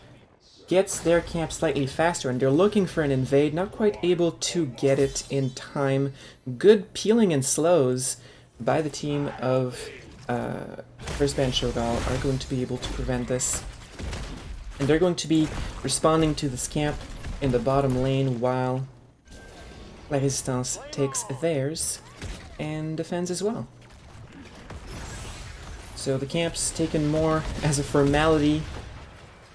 gets their camp slightly faster, and they're looking for an invade, not quite able to get it in time. Good peeling and slows by the team of first ban Cho'gall are going to be able to prevent this. And they're going to be responding to this camp in the bottom lane while La Résistance takes theirs and defends as well. So the camp's taken more as a formality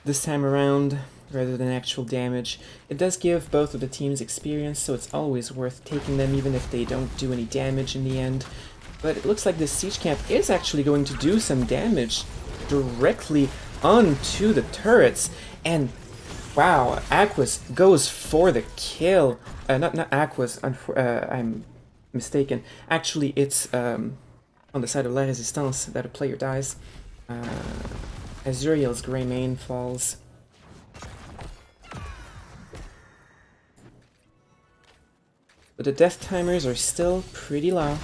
this time around rather than actual damage. It does give both of the teams experience, so it's always worth taking them even if they don't do any damage in the end. But it looks like this siege camp is actually going to do some damage directly onto the turrets. And wow, Aquas goes for the kill. Not Aquas, I'm mistaken. Actually, it's on the side of La Résistance that a player dies. Azuriel's Grey Mane falls. But the death timers are still pretty low.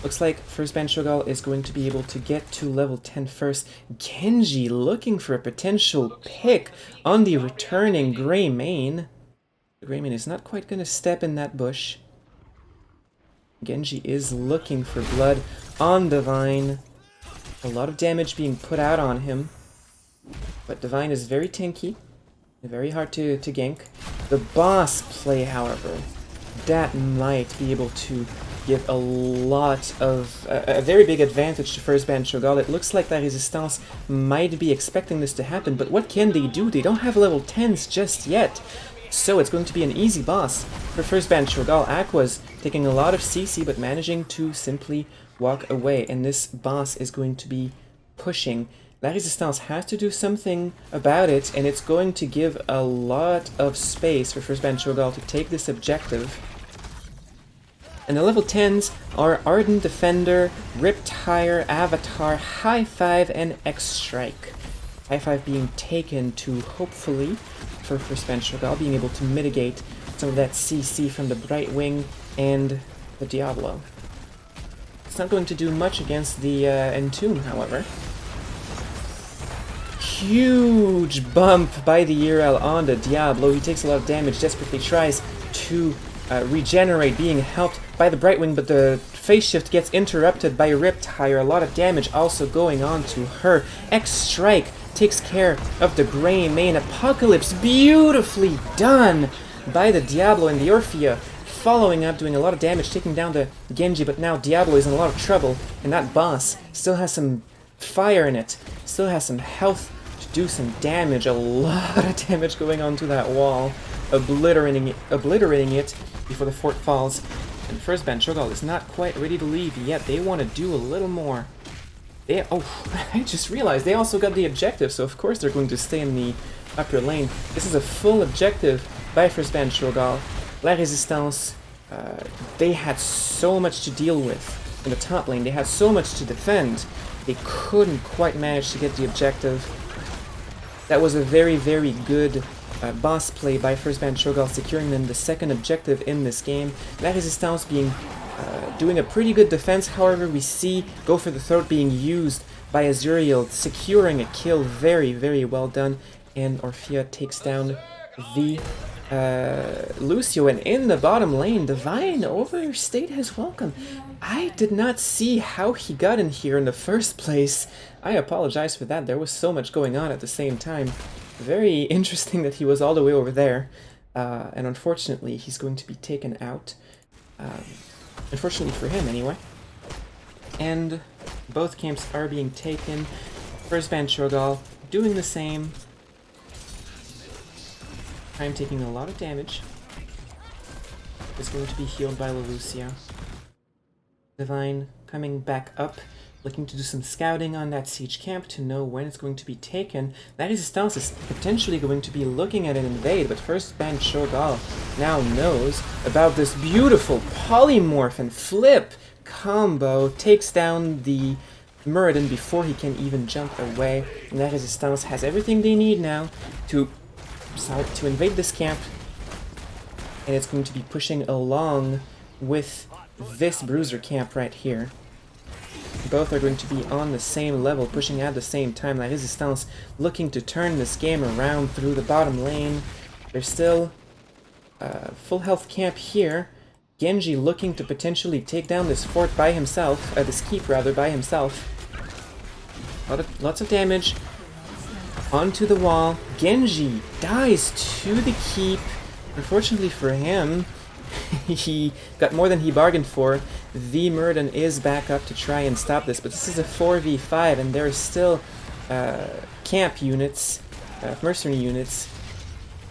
Looks like first ban Cho'gall is going to be able to get to level 10 first. Genji looking for a potential pick on the returning Grey Mane. The Grey Mane is not quite going to step in that bush. Genji is looking for blood on Divine. A lot of damage being put out on him. But Divine is very tanky. Very hard to gank. The boss play, however, that might be able to give a lot of a very big advantage to first ban Cho'gall. It looks like La Résistance might be expecting this to happen, but what can they do? They don't have level 10s just yet. So it's going to be an easy boss for first ban Cho'gall. Aqua's taking a lot of CC but managing to simply walk away, and this boss is going to be pushing. La Résistance has to do something about it, and it's going to give a lot of space for first ban Cho'gall to take this objective. And the level 10s are Ardent Defender, Riptire, Avatar, High Five, and X-Strike. High Five being taken to, hopefully, for first ban Cho'gall, being able to mitigate some of that CC from the Brightwing and the Diablo. It's not going to do much against the Entomb, however. Huge bump by the URL on the Diablo. He takes a lot of damage, desperately tries to regenerate, being helped by the Brightwing, but the phase shift gets interrupted by Riptire. A lot of damage also going on to her. X-Strike takes care of the Grey Mane. Apocalypse, beautifully done by the Diablo and the Orphea. Following up, doing a lot of damage, taking down the Genji, but now Diablo is in a lot of trouble, and that boss still has some fire in it, still has some health to do some damage. A lot of damage going on to that wall, obliterating it before the fort falls. And first ban Cho'gall is not quite ready to leave yet. They want to do a little more. I just realized they also got the objective, so of course they're going to stay in the upper lane. This is a full objective by first ban Cho'gall. La Résistance, they had so much to deal with in the top lane. They had so much to defend, they couldn't quite manage to get the objective. That was a very, very good boss play by first ban Cho'gall, securing them the second objective in this game. La Résistance doing a pretty good defense, however we see Go for the Throat being used by Azuriel, securing a kill. Very, very well done, and Orphea takes down the Lucio, and in the bottom lane, Divine overstayed his welcome. I did not see how he got in here in the first place. I apologize for that. There was so much going on at the same time. Very interesting that he was all the way over there. And unfortunately, he's going to be taken out. Unfortunately for him, anyway. And both camps are being taken. First ban Cho'gall doing the same. I'm taking a lot of damage. Is going to be healed by Lucio. Divine coming back up, looking to do some scouting on that siege camp to know when it's going to be taken. La Résistance is potentially going to be looking at an invade, but first ban Cho'gall now knows about this beautiful polymorph and flip combo. Takes down the Muradin before he can even jump away. And La Résistance has everything they need now to invade this camp, and it's going to be pushing along with this bruiser camp right here. Both are going to be on the same level, pushing at the same time. La Résistance looking to turn this game around through the bottom lane. There's still full health camp here. Genji looking to potentially take down this fort by himself, this keep rather, by himself. Lots of damage. Onto the wall. Genji dies to the keep. Unfortunately for him, he got more than he bargained for. The Muradin is back up to try and stop this, but this is a 4v5, and there are still camp units, mercenary units.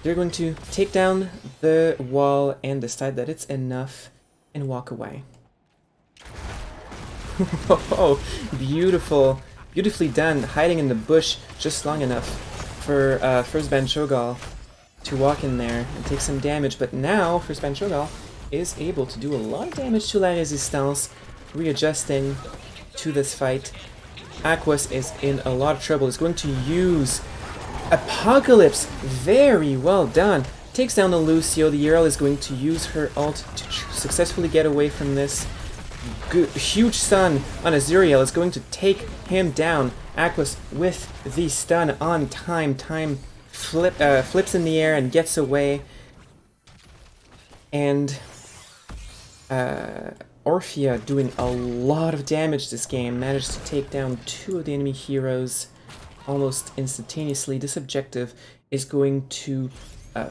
They're going to take down the wall and decide that it's enough and walk away. Oh, beautiful. Beautifully done, hiding in the bush just long enough for first ban Cho'gall to walk in there and take some damage. But now, first ban Cho'gall is able to do a lot of damage to La Résistance, readjusting to this fight. Aquas is in a lot of trouble. He's going to use Apocalypse. Very well done. Takes down the Lucio. The Earl is going to use her ult to successfully get away from this. Huge stun on Azuriel is going to take him down. Aquas with the stun on time. Flips in the air and gets away. And Orphea doing a lot of damage this game. Managed to take down 2 of the enemy heroes almost instantaneously. This objective is going to,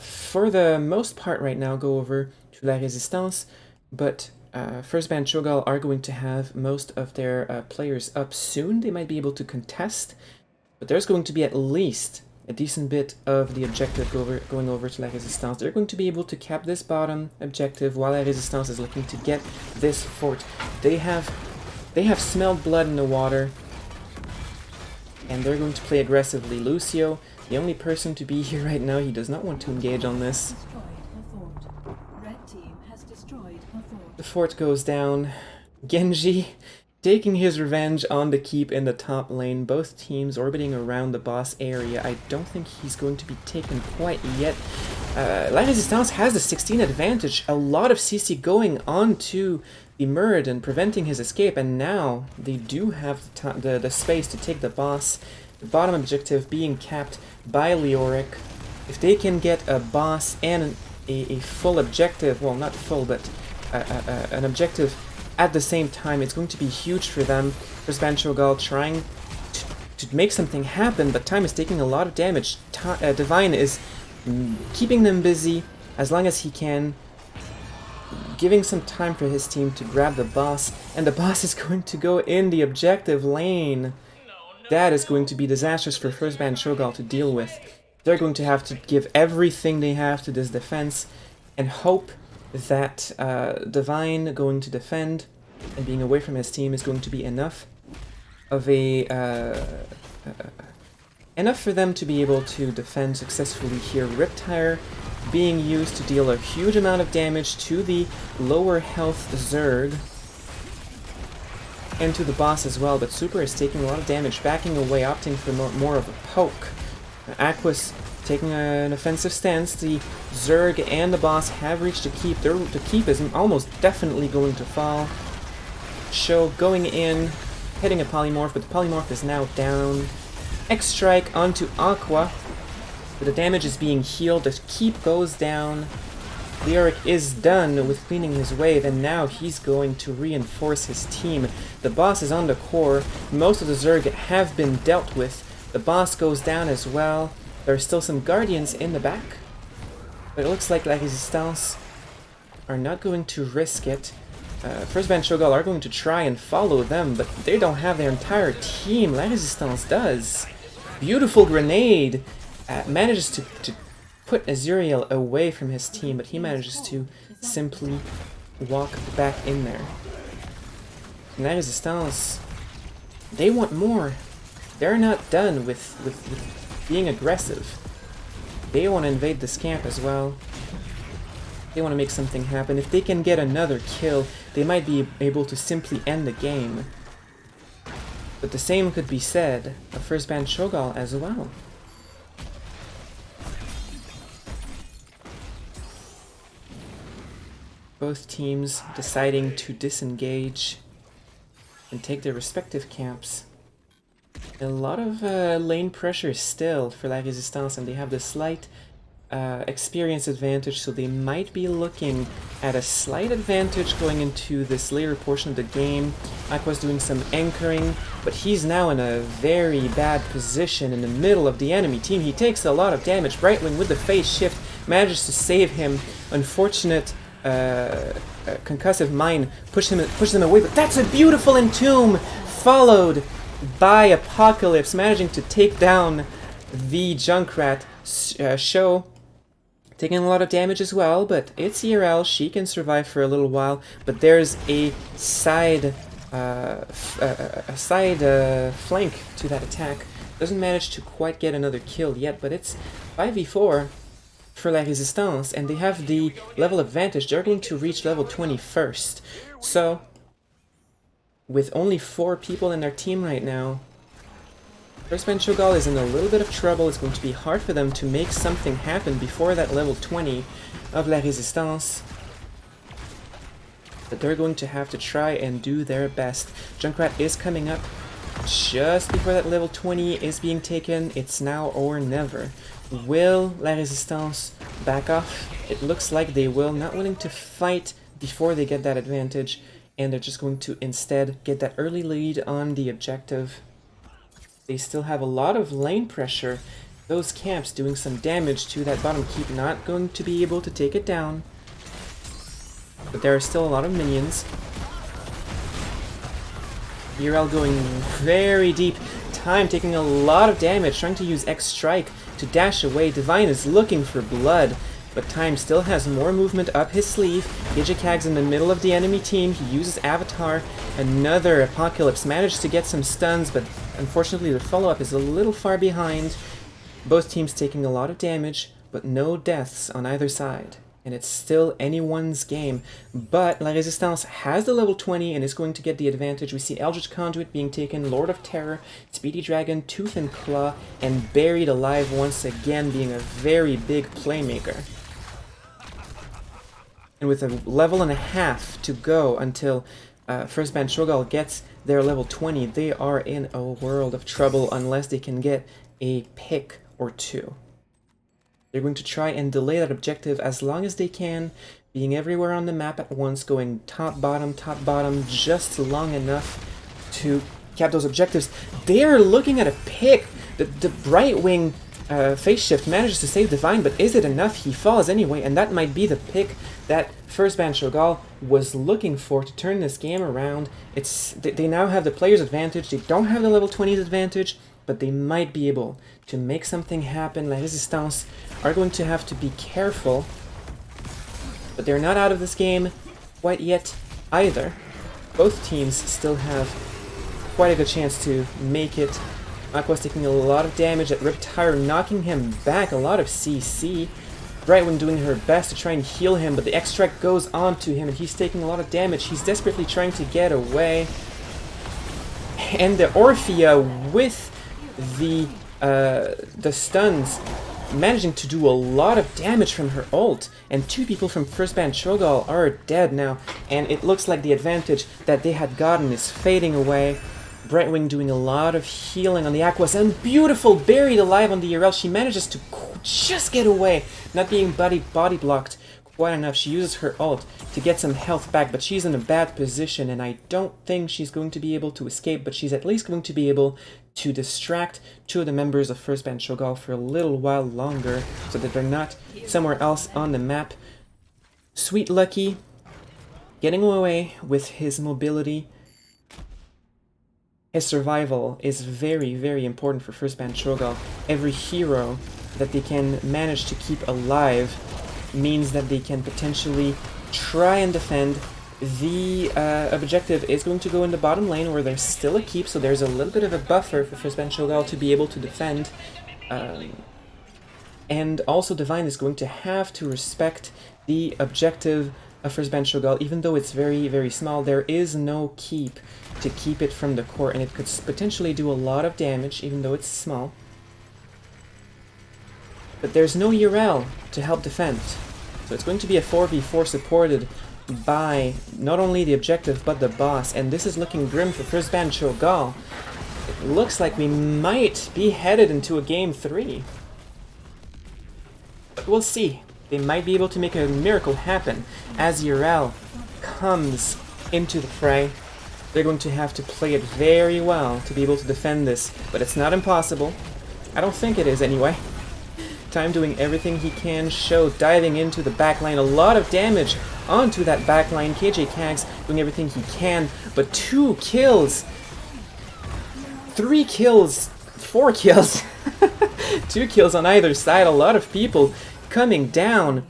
for the most part right now, go over to La Résistance, but first ban Cho'gall are going to have most of their players up soon. They might be able to contest, but there's going to be at least a decent bit of the objective going over to La Résistance. They're going to be able to cap this bottom objective while La Résistance is looking to get this fort. They have smelled blood in the water, and they're going to play aggressively. Lucio, the only person to be here right now, he does not want to engage on this. The fort goes down. Genji taking his revenge on the keep in the top lane. Both teams orbiting around the boss area. I don't think he's going to be taken quite yet. La Résistance has the 16 advantage. A lot of CC going on to the Muradin, preventing his escape, and now they do have the space to take the boss. The bottom objective being capped by Leoric. If they can get a boss and a full objective, well, not full, but an objective at the same time, it's going to be huge for them. First ban Cho'gall trying to make something happen, but time is taking a lot of damage. Divine is keeping them busy as long as he can, giving some time for his team to grab the boss, and the boss is going to go in the objective lane. That is going to be disastrous for first ban Cho'gall to deal with. They're going to have to give everything they have to this defense and hope that Divine going to defend and being away from his team is going to be enough of enough for them to be able to defend successfully here. Riptire being used to deal a huge amount of damage to the lower health Zerg. and to the boss as well, but Super is taking a lot of damage, backing away, opting for more of a poke. Aqua's taking an offensive stance. The Zerg and the boss have reached the keep. The keep is almost definitely going to fall. Cho going in, hitting a polymorph, but the polymorph is now down. X-Strike onto Aqua, but the damage is being healed. The keep goes down. Leoric is done with cleaning his wave, and now he's going to reinforce his team. The boss is on the core. Most of the Zerg have been dealt with. The boss goes down as well. There are still some Guardians in the back, but it looks like La Résistance are not going to risk it. First Band Cho'gall are going to try and follow them, but they don't have their entire team. La Résistance does. Beautiful grenade. Manages to put Azuriel away from his team, but he manages to simply walk back in there. La Résistance, they want more. They're not done with being aggressive. They want to invade this camp as well. They want to make something happen. If they can get another kill, they might be able to simply end the game. But the same could be said of First Band Cho'gall as well. Both teams deciding to disengage and take their respective camps. A lot of lane pressure still for La Résistance, and they have the slight experience advantage, so they might be looking at a slight advantage going into this later portion of the game. Aqua's doing some anchoring, but he's now in a very bad position in the middle of the enemy team. He takes a lot of damage. Brightwing with the phase shift manages to save him. Unfortunate concussive mine pushes him away, but that's a beautiful entomb, followed by Apocalypse, managing to take down the Junkrat. Cho taking a lot of damage as well, but it's ERL. She can survive for a little while, but there's a side flank to that attack. Doesn't manage to quite get another kill yet, but it's 5v4 for La Résistance, and they have the level advantage. They're going to reach level 20 first. So, with only 4 people in their team right now, First Band Cho'gall is in a little bit of trouble. It's going to be hard for them to make something happen before that level 20 of La Résistance. But they're going to have to try and do their best. Junkrat is coming up just before that level 20 is being taken. It's now or never. Will La Résistance back off? It looks like they will, not willing to fight before they get that advantage, and they're just going to instead get that early lead on the objective. They still have a lot of lane pressure. Those camps doing some damage to that bottom keep, not going to be able to take it down. But there are still a lot of minions. ERL going very deep. Time taking a lot of damage, trying to use X-Strike to dash away. Divine is looking for blood, but Time still has more movement up his sleeve. Gijikag's in the middle of the enemy team. He uses Avatar. Another Apocalypse managed to get some stuns, but unfortunately the follow-up is a little far behind. Both teams taking a lot of damage, but no deaths on either side. And it's still anyone's game. But La Résistance has the level 20 and is going to get the advantage. We see Eldritch Conduit being taken, Lord of Terror, Speedy Dragon, Tooth and Claw, and Buried Alive once again being a very big playmaker. And with a level and a half to go until First Band Cho'gall gets their level 20, they are in a world of trouble unless they can get a pick or two. They're going to try and delay that objective as long as they can, being everywhere on the map at once, going top, bottom, just long enough to cap those objectives. They are looking at a pick. The Brightwing phase shift manages to save Divine, but is it enough? He falls anyway, and that might be the pick that First Band Cho'gall was looking for to turn this game around. They now have the player's advantage. They don't have the level 20's advantage, but they might be able to make something happen. La Résistance are going to have to be careful, but they're not out of this game quite yet either. Both teams still have quite a good chance to make it. Aqua's taking a lot of damage. That Riptire knocking him back, a lot of CC. Brightwing doing her best to try and heal him, but the X-Strike goes on to him and he's taking a lot of damage. He's desperately trying to get away. And the Orphea with the stuns, managing to do a lot of damage from her ult, and 2 people from first band Cho'gall are dead now, and it looks like the advantage that they had gotten is fading away. Brightwing doing a lot of healing on the Aquas, and beautiful, buried alive on the URL. She manages to just get away, not being body blocked quite enough. She uses her ult to get some health back, but she's in a bad position, and I don't think she's going to be able to escape, but she's at least going to be able to distract 2 of the members of first band Cho'gall for a little while longer, so that they're not somewhere else on the map. Sweet Lucky getting away with his mobility. His survival is very, very important for first band Cho'gall. Every hero that they can manage to keep alive means that they can potentially try and defend. The objective is going to go in the bottom lane where there's still a keep, so there's a little bit of a buffer for first band Cho'gall to be able to defend. And also Divine is going to have to respect the objective of first band Cho'gall, even though it's very, very small. There is no keep to keep it from the core, and it could potentially do a lot of damage, even though it's small. But there's no URL to help defend. So it's going to be a 4v4 supported by not only the objective, but the boss. And this is looking grim for first band Cho'gall. It looks like we might be headed into a game 3. But we'll see. They might be able to make a miracle happen as URL comes into the fray. They're going to have to play it very well to be able to defend this, but it's not impossible. I don't think it is anyway. Time doing everything he can, Show diving into the backline, a lot of damage onto that backline. KJ Kags doing everything he can, but 2 kills, 3 kills, 4 kills, 2 kills on either side, a lot of people coming down.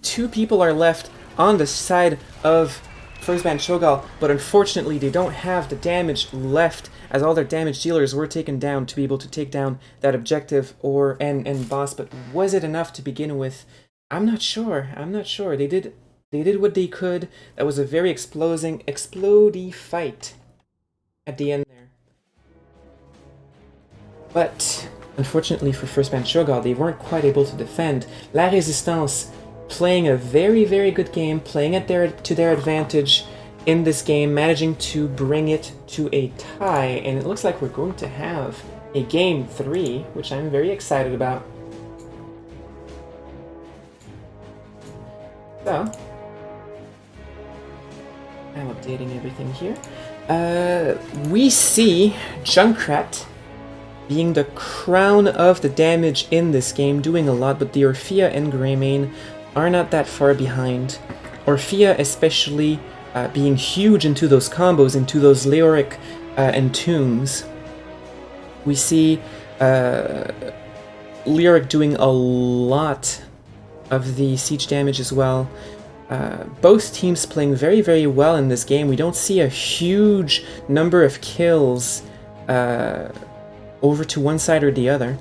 2 people are left on the side of first band Cho'gall, but unfortunately they don't have the damage left, as all their damage dealers were taken down to be able to take down that objective and boss. But was it enough to begin with? I'm not sure. They did what they could. That was a very explodey fight at the end there. But unfortunately for first band Cho'gall, they weren't quite able to defend. La Résistance playing a very, very good game, playing it to their advantage in this game, managing to bring it to a tie, and it looks like we're going to have a game 3, which I'm very excited about. So, I'm updating everything here. We see Junkrat being the crown of the damage in this game, doing a lot, but the Orphea and Greymane are not that far behind. Orphea especially being huge into those combos, into those Leoric entombs. We see Leoric doing a lot of the siege damage as well. Both teams playing very, very well in this game. We don't see a huge number of kills over to one side or the other.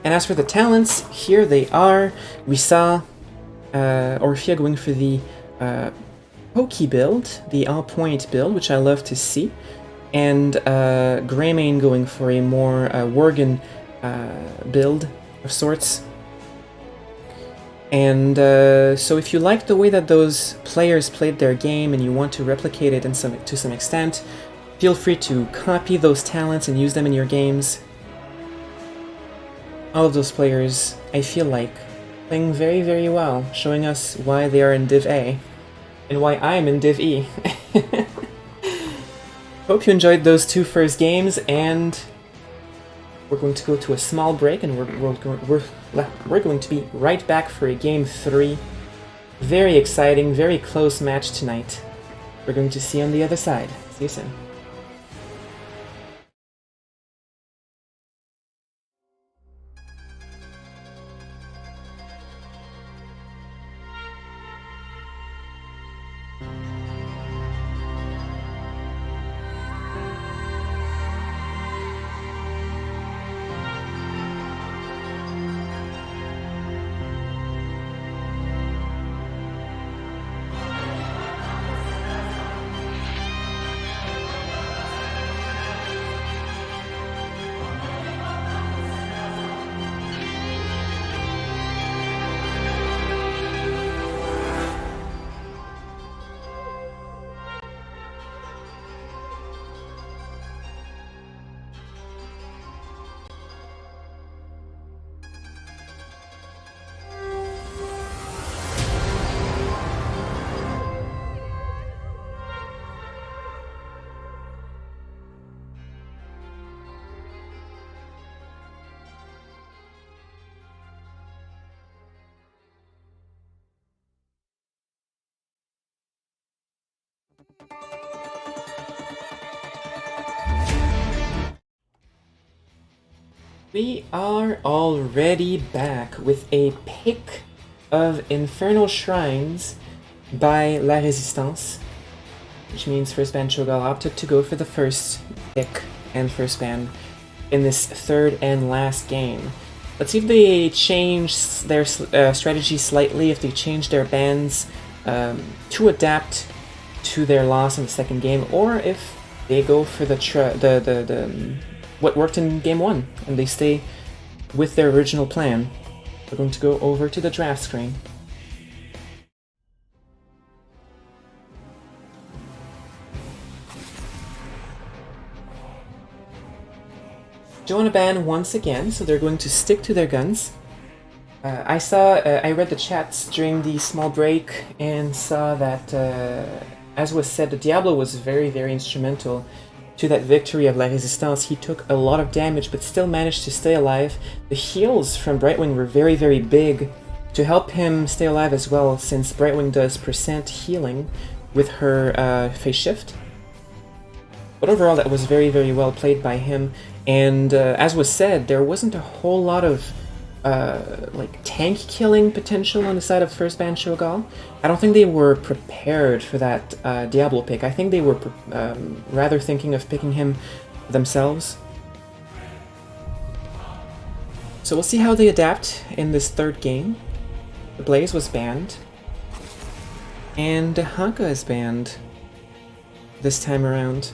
And as for the talents, here they are. We saw Orphea going for the pokey build, the all-point build, which I love to see, and Greymane going for a more Worgen build of sorts. And so if you like the way that those players played their game and you want to replicate it to some extent, feel free to copy those talents and use them in your games. All of those players, I feel like, playing very, very well, showing us why they are in Div A, and why I'm in Div E. Hope you enjoyed those 2 first games, and we're going to go to a small break, and we're going to be right back for a game 3. Very exciting, very close match tonight. We're going to see you on the other side. See you soon. We are already back with a pick of Infernal Shrines by La Résistance, which means first ban Cho'gall opted to go for the first pick and first ban in this third and last game. Let's see if they change their strategy slightly, if they change their bans to adapt to their loss in the second game, or if they go for what worked in game 1 and they stay with their original plan. We're going to go over to the draft screen. Don't want to ban once again, so they're going to stick to their guns. I read the chats during the small break and saw that, as was said, the Diablo was very, very instrumental to that victory of La Résistance. He took a lot of damage but still managed to stay alive. The heals from Brightwing were very, very big to help him stay alive as well, since Brightwing does percent healing with her phase shift. But overall, that was very, very well played by him. And as was said, there wasn't a whole lot of like tank killing potential on the side of first ban Cho'gall. I don't think they were prepared for that Diablo pick. I think they were rather thinking of picking him themselves. So we'll see how they adapt in this third game. The Blaze was banned, and Hanka is banned this time around.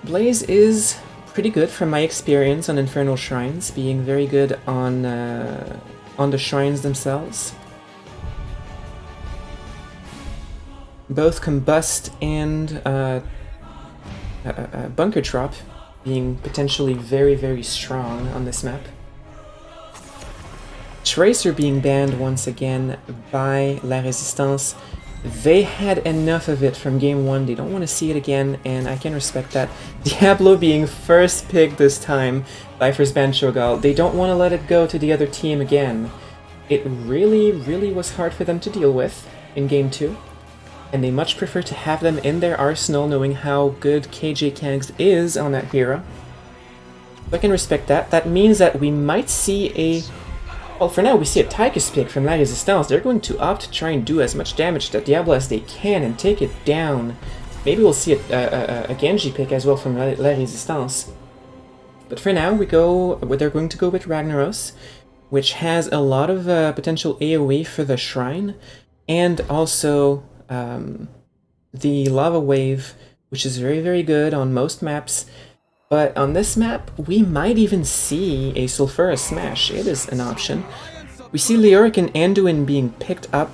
Blaze is pretty good from my experience on Infernal Shrines, being very good on the shrines themselves. Both Combust and Bunker Drop being potentially very, very strong on this map. Tracer being banned once again by La Résistance. They had enough of it from game 1, they don't want to see it again, and I can respect that. Diablo being first picked this time by first ban Cho'gall, they don't want to let it go to the other team again. It really, really was hard for them to deal with in game 2, and they much prefer to have them in their arsenal, knowing how good KJ Kangs is on that hero. So I can respect that. That means that we might see a... Well, for now, we see a Tychus pick from La Résistance. They're going to opt to try and do as much damage to Diablo as they can and take it down. Maybe we'll see a Genji pick as well from La Résistance. But for now, they're going to go with Ragnaros, which has a lot of potential AoE for the Shrine, and also the Lava Wave, which is very, very good on most maps. But on this map, we might even see a Sulphurous Smash. It is an option. We see Leoric and Anduin being picked up.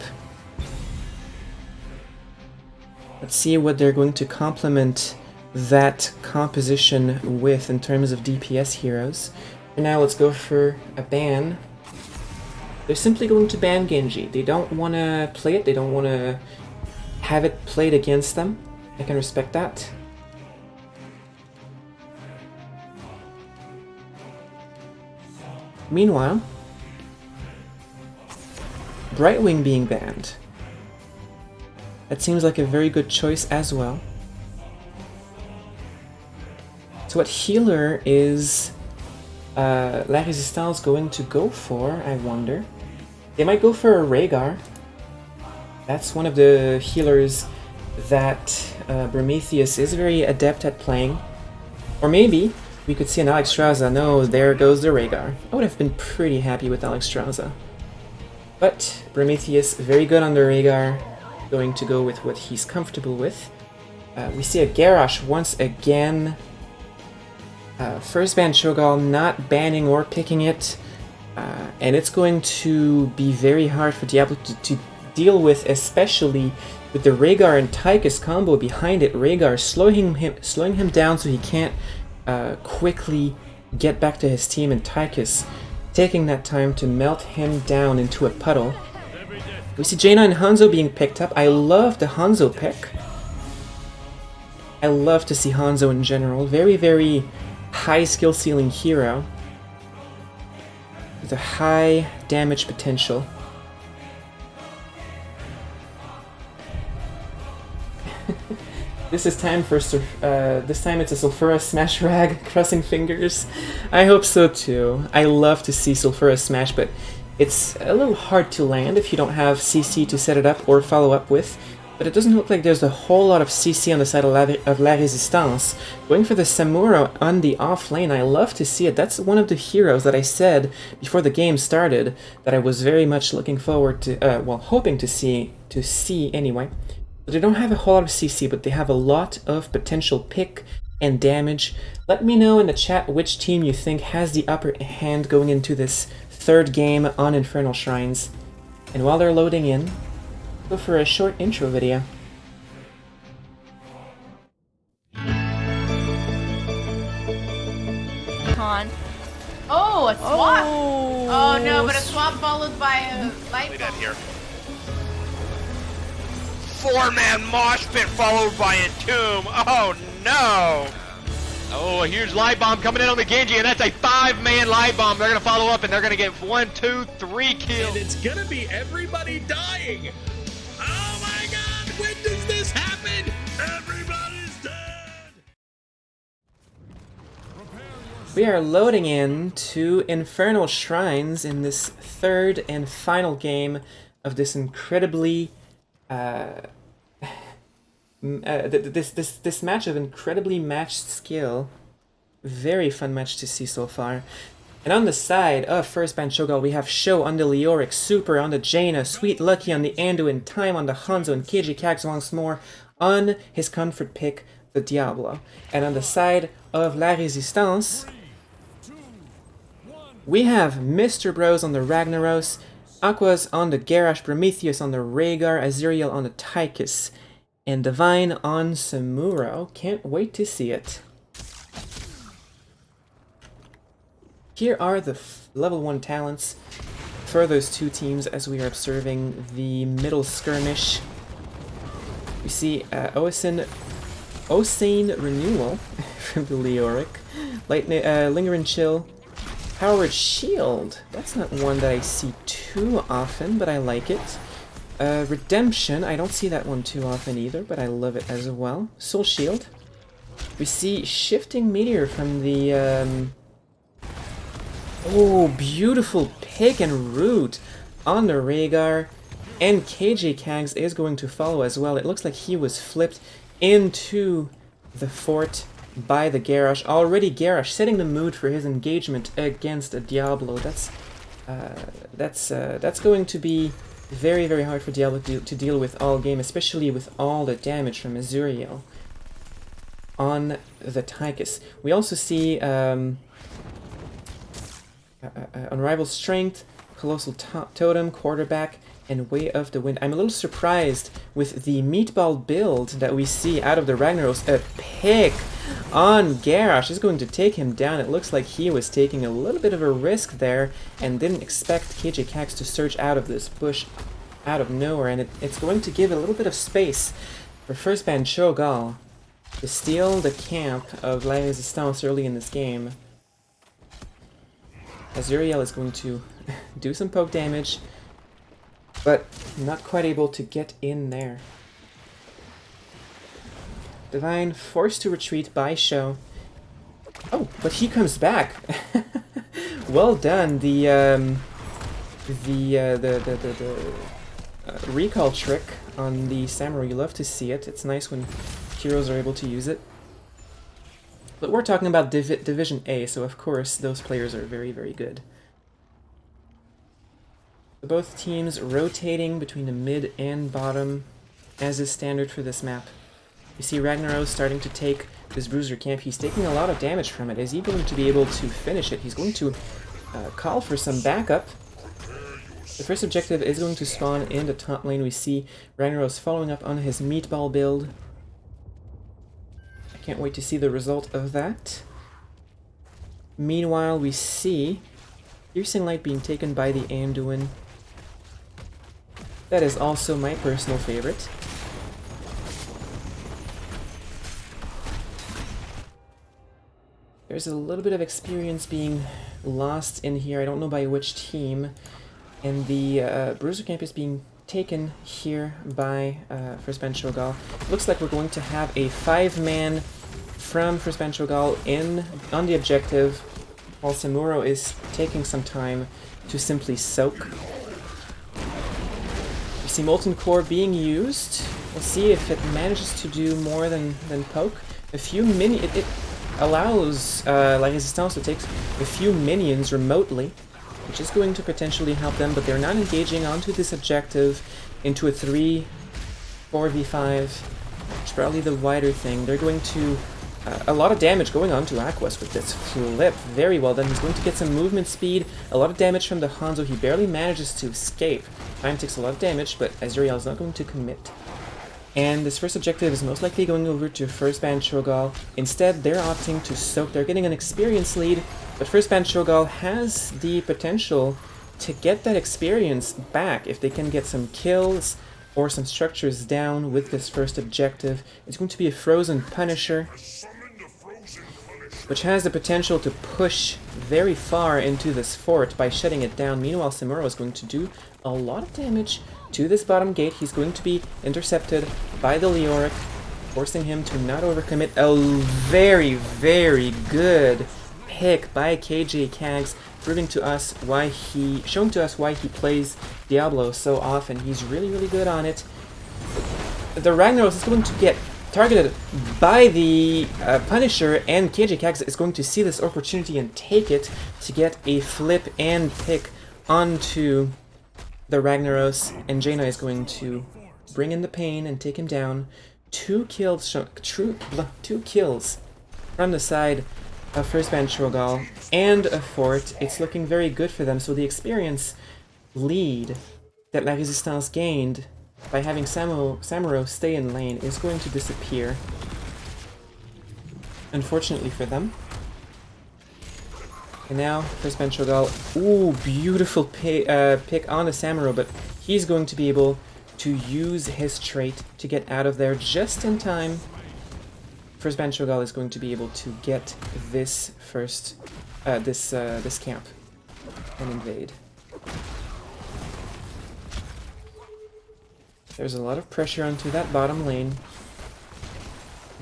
Let's see what they're going to complement that composition with in terms of DPS heroes. For now, let's go for a ban. They're simply going to ban Genji. They don't want to play it. They don't want to have it played against them. I can respect that. Meanwhile, Brightwing being banned. That seems like a very good choice as well. So what healer is La Résistance going to go for, I wonder? They might go for a Rhaegar. That's one of the healers that Prometheus is very adept at playing. Or maybe we could see an Alexstrasza. No, there goes the Rhaegar. I would have been pretty happy with Alexstrasza. But Prometheus, very good on the Rhaegar, going to go with what he's comfortable with. We see a Garrosh once again. First ban Cho'gall not banning or picking it. And it's going to be very hard for Diablo to deal with, especially with the Rhaegar and Tychus combo behind it. Rhaegar slowing him down so he can't quickly get back to his team, and Tychus taking that time to melt him down into a puddle. We see Jaina and Hanzo being picked up. I love the Hanzo pick. I love to see Hanzo in general. Very, very high skill ceiling hero with a high damage potential. This is time for this time it's a Sulfura Smash Rag. Crossing fingers. I hope so too. I love to see Sulfura Smash, but it's a little hard to land if you don't have CC to set it up or follow up with. But it doesn't look like there's a whole lot of CC on the side of La Résistance. Going for the Samuro on the off lane, I love to see it. That's one of the heroes that I said before the game started that I was very much looking forward to, well, hoping to see anyway. But they don't have a whole lot of CC, but they have a lot of potential pick and damage. Let me know in the chat which team you think has the upper hand going into this third game on Infernal Shrines. And while they're loading in, go for a short intro video. Con. Oh, a swap! Oh no, but a swap followed by a light Dead bomb. here. 4-man mosh pit followed by a tomb. Oh no! Oh, here's light bomb coming in on the Genji, and that's a 5-man light bomb. They're gonna follow up, and they're gonna get 1, 2, 3 kills. And it's gonna be everybody dying. Oh my god, when does this happen? Everybody's dead. We are loading in to Infernal Shrines in this third and final game of this incredibly this match of incredibly matched skill. Very fun match to see so far. And on the side of first band Cho'gall, we have Show on the Leoric, Super on the Jaina, Sweet Lucky on the Anduin, Time on the Hanzo, and KG Kags once more on his comfort pick, the Diablo. And on the side of La Résistance, we have Mr. Bros on the Ragnaros, Aquas on the Garrosh, Prometheus on the Rhaegar, Aziriel on the Tychus, and Divine on Samuro. Can't wait to see it. Here are the level 1 talents for those two teams as we are observing the middle skirmish. We see Osane Renewal from the Leoric, Lingering Chill, Powered Shield. That's not one that I see too often, but I like it. Redemption, I don't see that one too often either, but I love it as well. Soul Shield. We see Shifting Meteor from the... Oh, beautiful pick and root on the Rhaegar. And KJ Kags is going to follow as well. It looks like he was flipped into the fort by the Garrosh. Already Garrosh setting the mood for his engagement against a Diablo. That's going to be very, very hard for Diablo to deal with all game, especially with all the damage from Azuriel on the Tychus. We also see Unrivaled Strength, Colossal Totem, Quarterback, and Way of the Wind. I'm a little surprised with the meatball build that we see out of the Ragnaros. A pick on Garrosh is going to take him down. It looks like he was taking a little bit of a risk there and didn't expect KJ Kax to surge out of this bush out of nowhere, and it's going to give a little bit of space for first band Cho'gall to steal the camp of La Résistance early in this game. Azuriel is going to do some poke damage, but not quite able to get in there. Divine forced to retreat by Show. Oh, but he comes back. Well done. The recall trick on the Samurai. You love to see it. It's nice when heroes are able to use it. But we're talking about Division A, so of course those players are very, very good. Both teams rotating between the mid and bottom, as is standard for this map. You see Ragnaros starting to take this bruiser camp. He's taking a lot of damage from it. Is he going to be able to finish it? He's going to call for some backup. The first objective is going to spawn in the top lane. We see Ragnaros following up on his meatball build. I can't wait to see the result of that. Meanwhile, we see Piercing Light being taken by the Anduin. That is also my personal favorite. There's a little bit of experience being lost in here. I don't know by which team. And the Bruiser Camp is being taken here by First Band Cho'gall. Looks like we're going to have a 5-man from First Band Cho'gall on the objective, while Samuro is taking some time to simply soak. We see Molten Core being used. We'll see if it manages to do more than poke. It allows La Résistance to take a few minions remotely, which is going to potentially help them, but they're not engaging onto this objective into a 4v5, which is probably the wider thing. They're going to... a lot of damage going on to Aquas with this flip. Very well done. He's going to get some movement speed, a lot of damage from the Hanzo. He barely manages to escape. Time takes a lot of damage, but Azuriel is not going to commit. And this first objective is most likely going over to First Band Cho'gall. Instead, they're opting to soak. They're getting an experience lead, but First Band Cho'gall has the potential to get that experience back if they can get some kills or some structures down with this first objective. It's going to be a Frozen Punisher, which has the potential to push very far into this fort by shutting it down. Meanwhile, Samuro is going to do a lot of damage to this bottom gate. He's going to be intercepted by the Leoric, forcing him to not overcommit. A very, very good pick by KJ Kags, showing to us why he plays Diablo so often. He's really, really good on it. The Ragnaros is going to get targeted by the Punisher, and KJ Kags is going to see this opportunity and take it to get a flip and pick onto the Ragnaros, and Jaina is going to bring in the pain and take him down. Two kills from the side of First Band Cho'gall and a fort. It's looking very good for them, so the experience lead that La Résistance gained by having Samuro stay in lane is going to disappear, unfortunately for them. And now, First Band Cho'gall, ooh, beautiful pick on the Samuro, but he's going to be able to use his trait to get out of there just in time. First Band Cho'gall is going to be able to get this this camp and invade. There's a lot of pressure onto that bottom lane,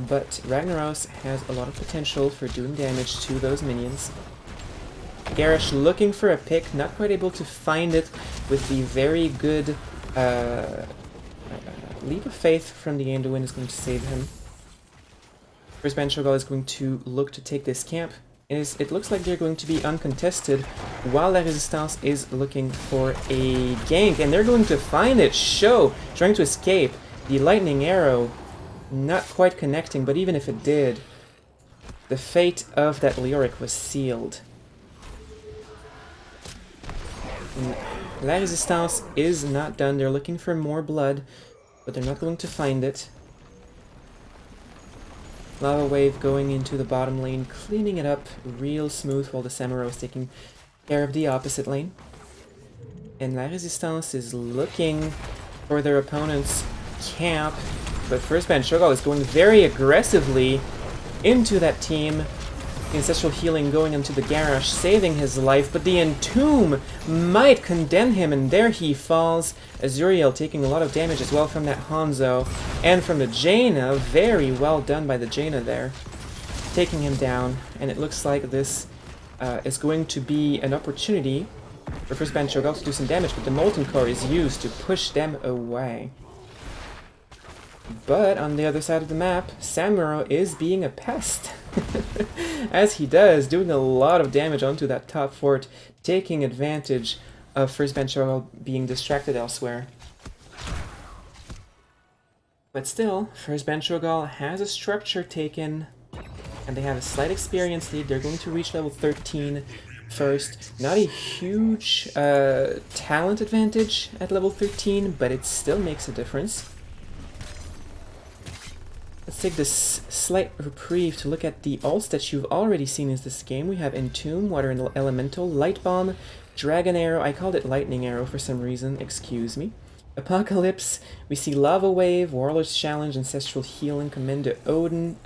but Ragnaros has a lot of potential for doing damage to those minions. Garrosh looking for a pick, not quite able to find it with the very good leap of faith from the Anduin is going to save him. First Band Cho'gall is going to look to take this camp. It looks like they're going to be uncontested, while La Résistance is looking for a gank, and they're going to find it. Sho trying to escape. The lightning arrow not quite connecting, but even if it did, the fate of that Leoric was sealed. La Résistance is not done. They're looking for more blood, but they're not going to find it. Lava Wave going into the bottom lane, cleaning it up real smooth, while the Samuro is taking care of the opposite lane. And La Résistance is looking for their opponent's camp, but First Band Cho'gall is going very aggressively into that team. Ancestral Healing going into the Garrosh, saving his life, but the Entomb might condemn him, and there he falls. Azuriel taking a lot of damage as well from that Hanzo, and from the Jaina. Very well done by the Jaina there, taking him down, and it looks like this is going to be an opportunity for First Band Cho'gall to do some damage, but the Molten Core is used to push them away. But on the other side of the map, Samuro is being a pest. As he does, doing a lot of damage onto that top fort, taking advantage of First Band Cho'gall being distracted elsewhere. But still, First Band Cho'gall has a structure taken, and they have a slight experience lead. They're going to reach level 13 first. Not a huge talent advantage at level 13, but it still makes a difference. Let's take this slight reprieve to look at the ults that you've already seen in this game. We have Entomb, Water and Elemental, Light Bomb, Dragon Arrow, I called it Lightning Arrow for some reason, excuse me. Apocalypse, we see Lava Wave, Warlord's Challenge, Ancestral Healing, Commandeer Odin,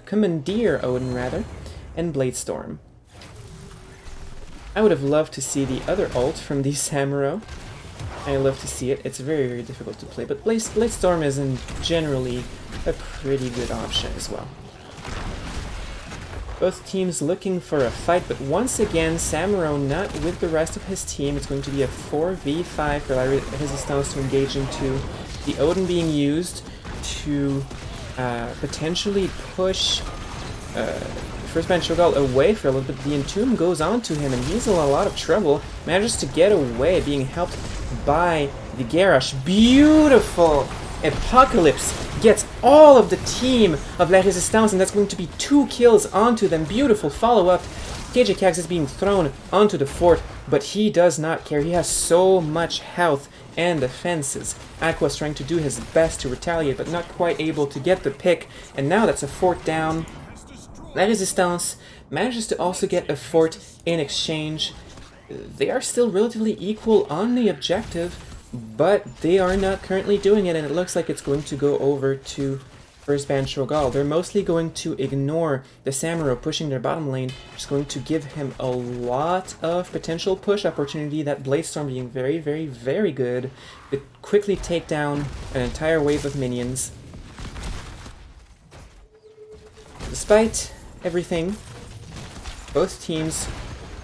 and Blade Storm. I would have loved to see the other ult from the Samuro. I love to see it. It's very, very difficult to play, but Bladestorm is generally a pretty good option as well. Both teams looking for a fight, but once again, Samuro not with the rest of his team. It's going to be a 4v5 for Résistance to engage into. The Odin being used to potentially push first man Cho'gall away for a little bit. The Entomb goes on to him, and he's in a lot of trouble. Manages to get away, being helped by the Garrosh. Beautiful! Apocalypse gets all of the team of La Résistance, and that's going to be 2 kills onto them. Beautiful follow-up. KJ Kags is being thrown onto the fort, but he does not care. He has so much health and defenses. Aqua's trying to do his best to retaliate, but not quite able to get the pick, and now that's a fort down. La Résistance manages to also get a fort in exchange. They are still relatively equal on the objective, but they are not currently doing it, and it looks like it's going to go over to first ban Cho'gall. They're mostly going to ignore the Samuro pushing their bottom lane, just going to give him a lot of potential push opportunity. That Bladestorm being very, very, very good. It quickly take down an entire wave of minions. Despite everything, both teams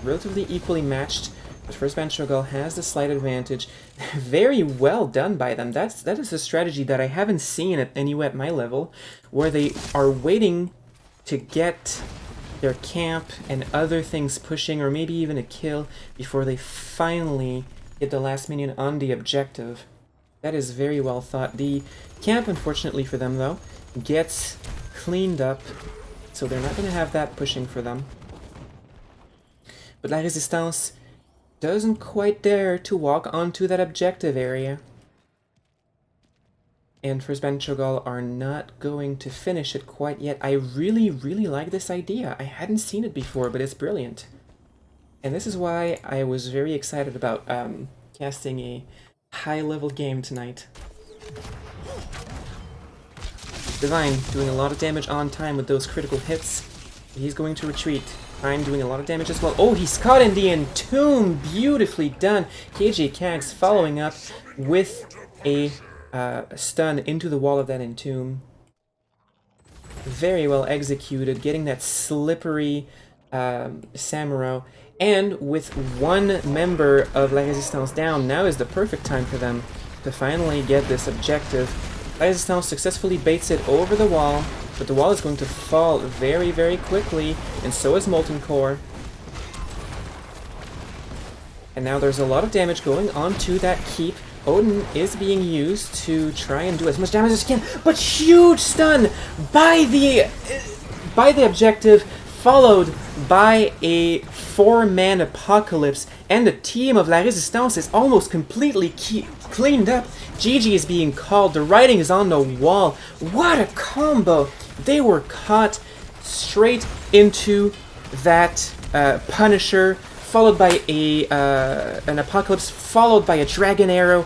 relatively equally matched, but first ban Cho'gall has the slight advantage. Very well done by them. That is a strategy that I haven't seen at anywhere at my level, where they are waiting to get their camp and other things pushing, or maybe even a kill, before they finally get the last minion on the objective. That is very well thought. The camp, unfortunately for them though, gets cleaned up, so they're not going to have that pushing for them. But La Résistance doesn't quite dare to walk onto that objective area. And first ban Cho'gall are not going to finish it quite yet. I really, really like this idea. I hadn't seen it before, but it's brilliant. And this is why I was very excited about casting a high-level game tonight. Divine doing a lot of damage on time with those critical hits. He's going to retreat. Prime doing a lot of damage as well. Oh, he's caught in the Entomb! Beautifully done! KJ Kags following up with a stun into the wall of that Entomb. Very well executed, getting that slippery Samuro. And with one member of La Résistance down, now is the perfect time for them to finally get this objective. La Résistance successfully baits it over the wall, but the wall is going to fall very, very quickly, and so is Molten Core. And now there's a lot of damage going onto that keep. Odin is being used to try and do as much damage as he can, but huge stun by the objective, followed by a 4-man apocalypse, and the team of La Résistance is almost completely cleaned up. GG is being called, the writing is on the wall. What a combo! They were caught straight into that Punisher, followed by an Apocalypse, followed by a Dragon Arrow.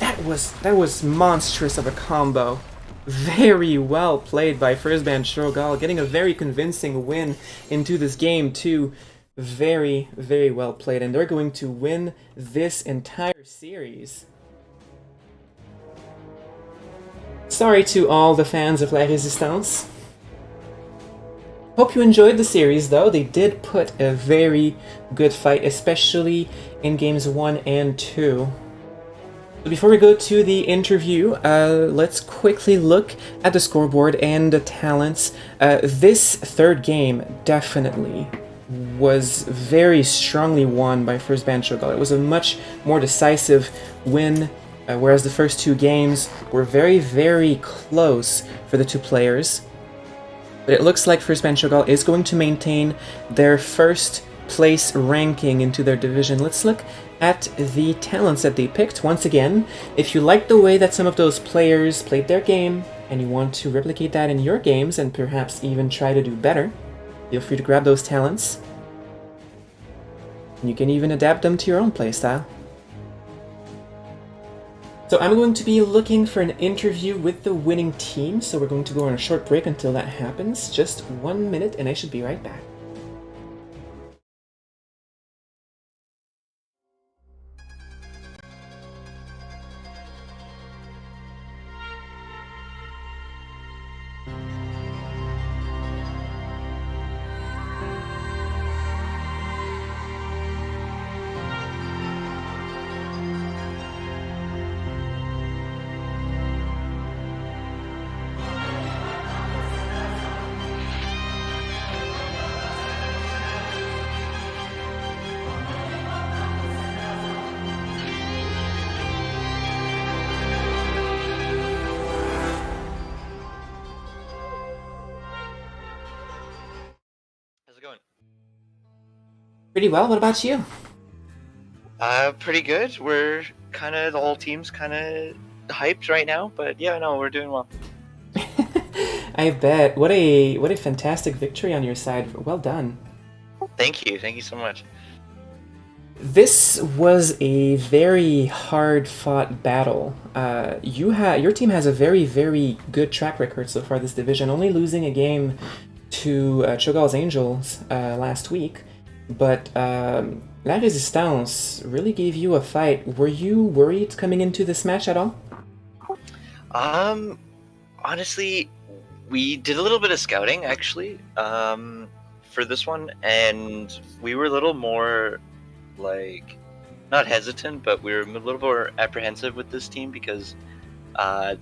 That was monstrous of a combo. Very well played by first ban Cho'gall, getting a very convincing win into this game too. Very, very well played, and they're going to win this entire series. Sorry to all the fans of La Résistance. Hope you enjoyed the series though. They did put a very good fight, especially in games 1 and 2. So before we go to the interview, let's quickly look at the scoreboard and the talents. This third game definitely was very strongly won by first ban Cho'gall. It was a much more decisive win, whereas the first 2 games were very, very close for the 2 players. But it looks like first ban Cho'gall is going to maintain their first place ranking into their division. Let's look at the talents that they picked. Once again, if you like the way that some of those players played their game, and you want to replicate that in your games, and perhaps even try to do better, feel free to grab those talents. You can even adapt them to your own playstyle. So I'm going to be looking for an interview with the winning team, so we're going to go on a short break until that happens. Just 1 minute and I should be right back. going? Pretty well. What about you? Pretty good. We're the whole team's kind of hyped right now, but yeah, no, we're doing well. I bet. What a fantastic victory on your side. Well done. Thank you so much. This was a very hard-fought battle. Your team has a very good track record so far this division, only losing a game to Cho'gall's Angels last week. But La Résistance really gave you a fight. Were you worried coming into this match at all? Honestly, we did a little bit of scouting actually for this one, and we were a little more like not hesitant, but we were a little more apprehensive with this team because I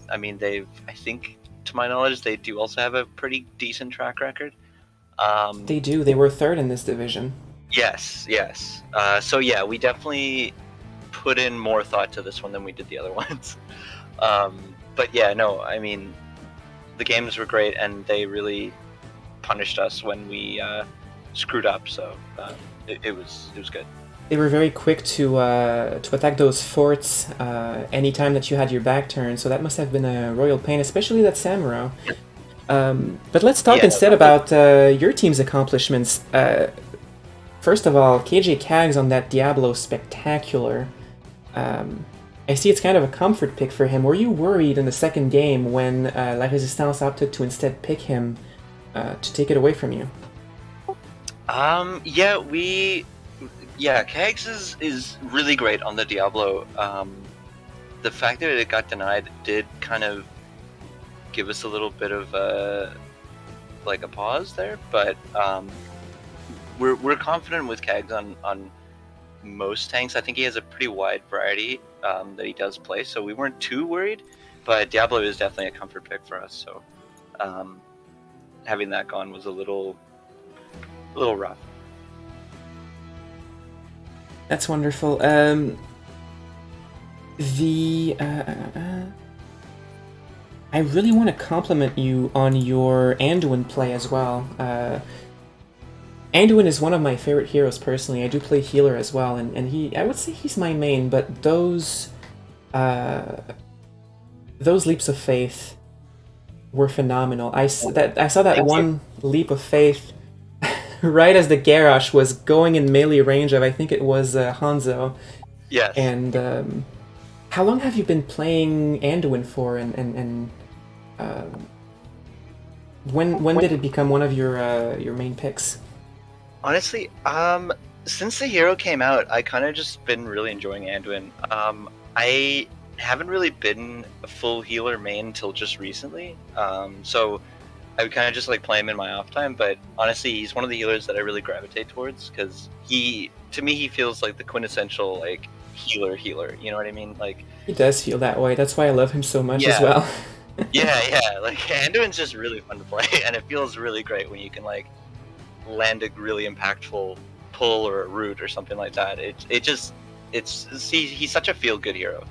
think to my knowledge they do also have a pretty decent track record. They do. They were third in this division. Yes. So yeah, we definitely put in more thought to this one than we did the other ones. But yeah, no, I mean, the games were great, and they really punished us when we screwed up. So it was good. They were very quick to attack those forts anytime that you had your back turned, so that must have been a royal pain, especially that Samuro. But let's talk instead about your team's accomplishments. First of all, KJ Kags on that Diablo spectacular. I see it's kind of a comfort pick for him. Were you worried in the second game when La Résistance opted to instead pick him to take it away from you? Kags is really great on the Diablo. The fact that it got denied did kind of give us a little bit of a pause there, but we're confident with Kags on most tanks. I think he has a pretty wide variety that he does play, so we weren't too worried. But Diablo is definitely a comfort pick for us, so having that gone was a little rough. That's wonderful. I really want to compliment you on your Anduin play as well. Anduin is one of my favorite heroes personally. I do play healer as well, and I would say he's my main, but those leaps of faith were phenomenal. I saw that one leap of faith right as the Garrosh was going in melee range of, I think it was Hanzo. Yes. And how long have you been playing Anduin for, and when did it become one of your main picks? Honestly, since the hero came out, I kind of just been really enjoying Anduin. I haven't really been a full healer main until just recently, so I would kind of just play him in my off time. But honestly, he's one of the healers that I really gravitate towards because to me he feels like the quintessential healer. You know what I mean? He does feel that way. That's why I love him so much as well. yeah. Anduin's just really fun to play, and it feels really great when you can land a really impactful pull or a root or something like that. He's such a feel good hero.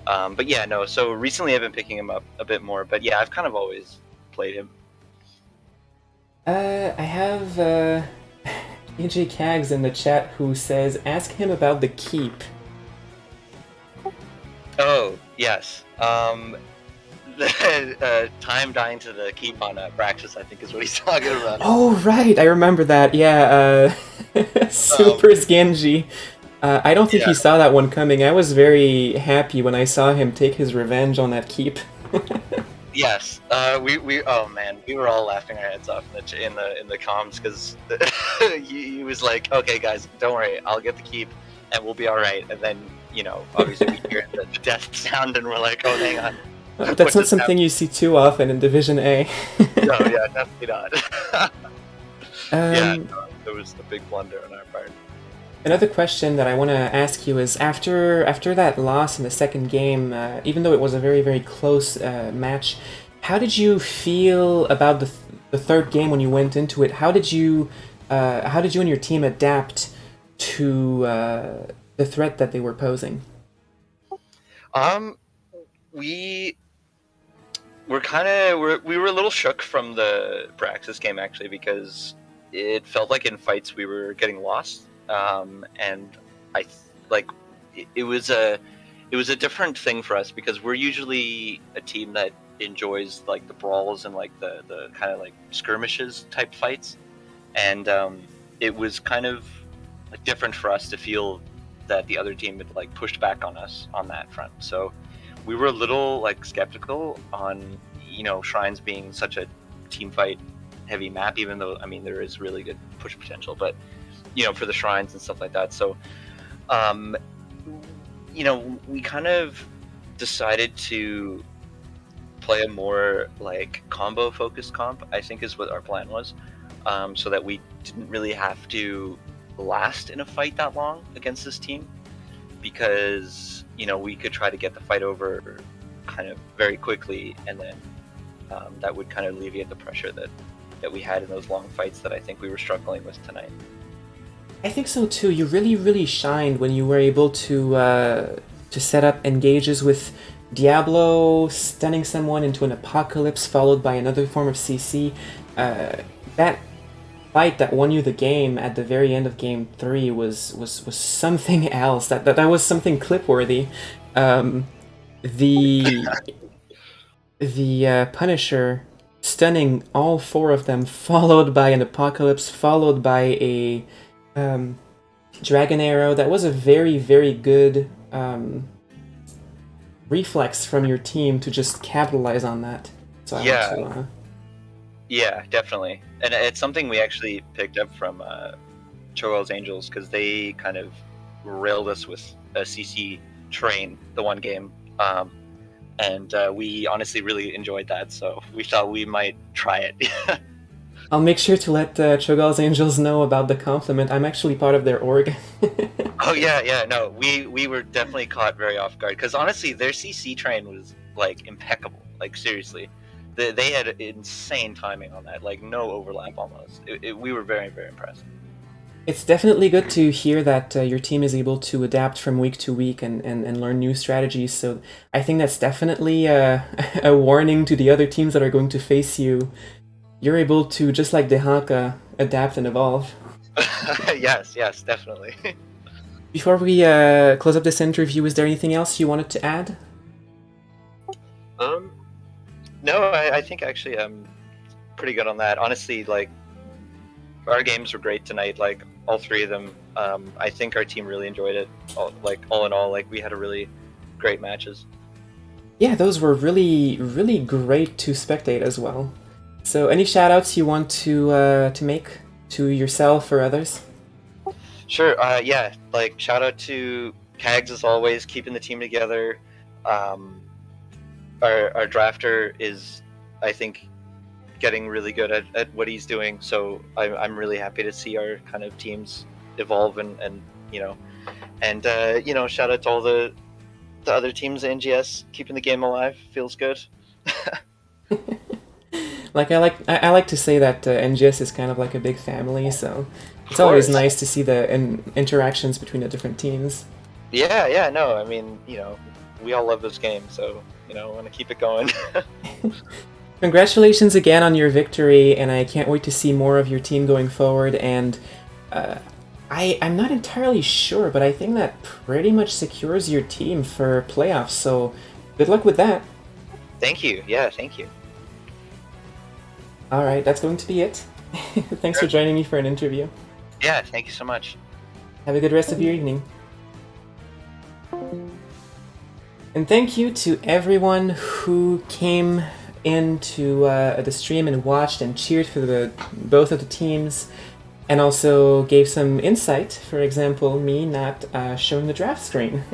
But yeah, no. So recently I've been picking him up a bit more. But yeah, I've kind of always played him. I have AJ Kags in the chat who says, ask him about the keep. Oh, yes. The time dying to the keep on Braxis, I think is what he's talking about. Oh, right. I remember that. Yeah, Super Genji. I don't think he saw that one coming. I was very happy when I saw him take his revenge on that keep. Yes, we were all laughing our heads off in the comms because he was like, "Okay, guys, don't worry, I'll get the keep, and we'll be all right." And then, obviously we hear the death sound, and we're like, "Oh, hang on." That's not something you see too often in Division A. No, yeah, definitely not. It was a big blunder on our part. Another question that I want to ask you is, after that loss in the second game, even though it was a very close match, how did you feel about the third game when you went into it? How did you and your team adapt to the threat that they were posing? We were a little shook from the Braxis game actually, because it felt like in fights we were getting lost, and it was a different thing for us because we're usually a team that enjoys like the brawls and like the kind of like skirmishes type fights, and it was kind of like different for us to feel that the other team had like pushed back on us on that front. So we were a little like skeptical on Shrines being such a team fight heavy map, even though I mean there is really good push potential, but for the Shrines and stuff like that. So we kind of decided to play a more like combo focused comp, I think is what our plan was, so that we didn't really have to last in a fight that long against this team, because we could try to get the fight over kind of very quickly, and then that would kind of alleviate the pressure that we had in those long fights that I think we were struggling with tonight. I think so too. You really shined when you were able to set up engages with Diablo, stunning someone into an apocalypse followed by another form of CC. That fight that won you the game at the very end of game 3 was something else. That was something clip-worthy. The Punisher stunning all 4 of them, followed by an apocalypse, followed by a dragon arrow. That was a very good reflex from your team to just capitalize on that. So Yeah, definitely. And it's something we actually picked up from Cho'gall's Angels, because they kind of railed us with a CC train the one game. And we honestly really enjoyed that, so we thought we might try it. I'll make sure to let Cho'gall's Angels know about the compliment. I'm actually part of their org. Oh yeah, no, we were definitely caught very off guard, because honestly, their CC train was like impeccable, like seriously. They had insane timing on that, like no overlap almost. We were very impressed. It's definitely good to hear that your team is able to adapt from week to week and learn new strategies, so I think that's definitely a warning to the other teams that are going to face you. You're able to, just like Dehaka, adapt and evolve. Yes, definitely. Before we close up this interview, is there anything else you wanted to add? No, I think actually I'm pretty good on that. Honestly, like, our games were great tonight, like, all 3 of them. I think our team really enjoyed it. All in all, like, we had a really great matches. Yeah, those were really great to spectate as well. So, any shout-outs you want to make to yourself or others? Sure, yeah, like, shout-out to Kags as always, keeping the team together. Our drafter is, I think, getting really good at what he's doing, so I'm really happy to see our kind of teams evolve and shout out to all the other teams at NGS, keeping the game alive. Feels good. I like to say that NGS is kind of like a big family, so it's always nice to see the interactions between the different teams. Yeah, no, I mean, we all love this game, so I want to keep it going. Congratulations again on your victory, and I can't wait to see more of your team going forward. And I'm not entirely sure, but I think that pretty much secures your team for playoffs, so good luck with that. Thank you. Yeah, thank you. Alright, that's going to be it. Thanks for joining me for an interview. Yeah, thank you so much. Have a good rest of your evening. And thank you to everyone who came into the stream and watched and cheered for both of the teams, and also gave some insight. For example, me not showing the draft screen.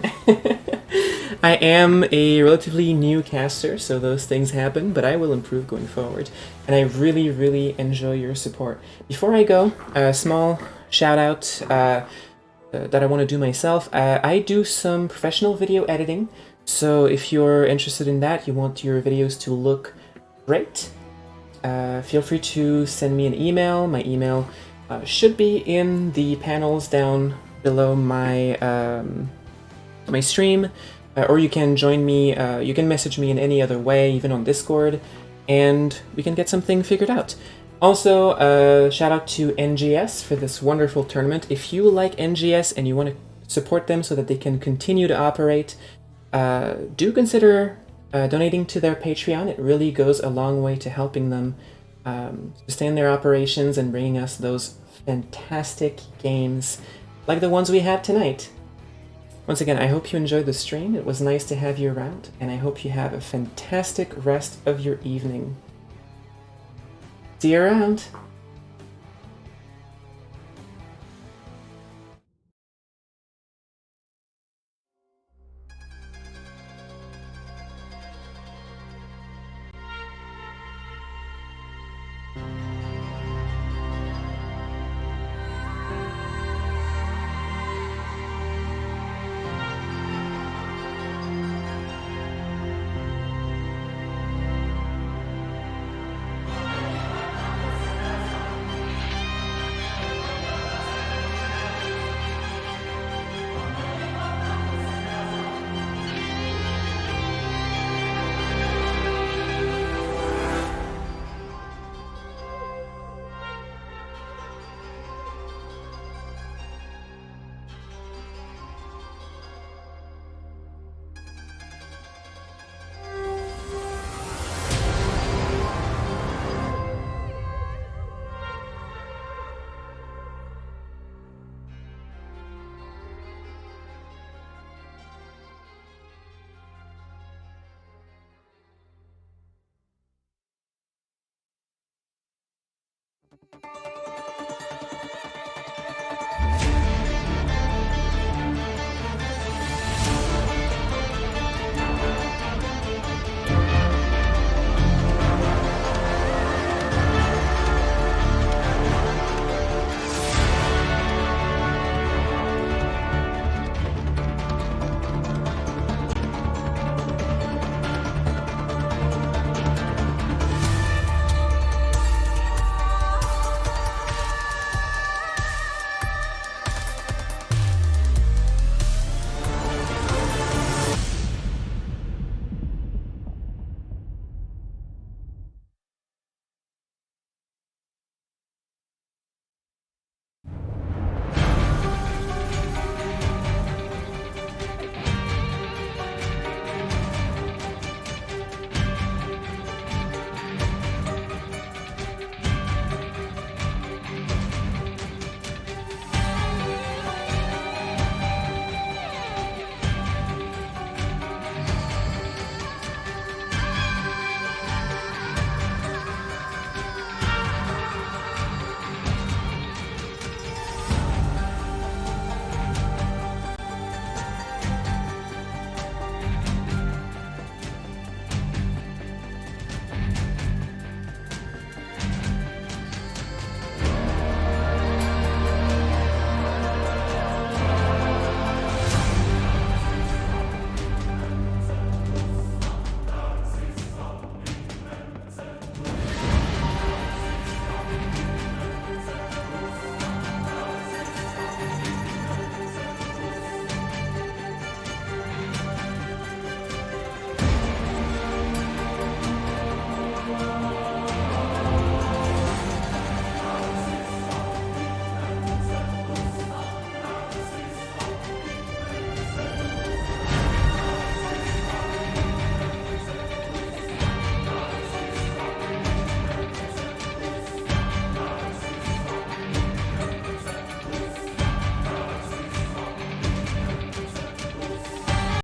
I am a relatively new caster, so those things happen, but I will improve going forward. And I really enjoy your support. Before I go, a small shout out that I want to do myself. I do some professional video editing, so if you're interested in that, you want your videos to look great, feel free to send me an email. My email should be in the panels down below my my stream, or you can join me, you can message me in any other way, even on Discord, and we can get something figured out. Also, shout out to NGS for this wonderful tournament. If you like NGS and you want to support them so that they can continue to operate, do consider donating to their Patreon. It really goes a long way to helping them sustain their operations and bringing us those fantastic games like the ones we had tonight. Once again, I hope you enjoyed the stream. It was nice to have you around, and I hope you have a fantastic rest of your evening. See you around!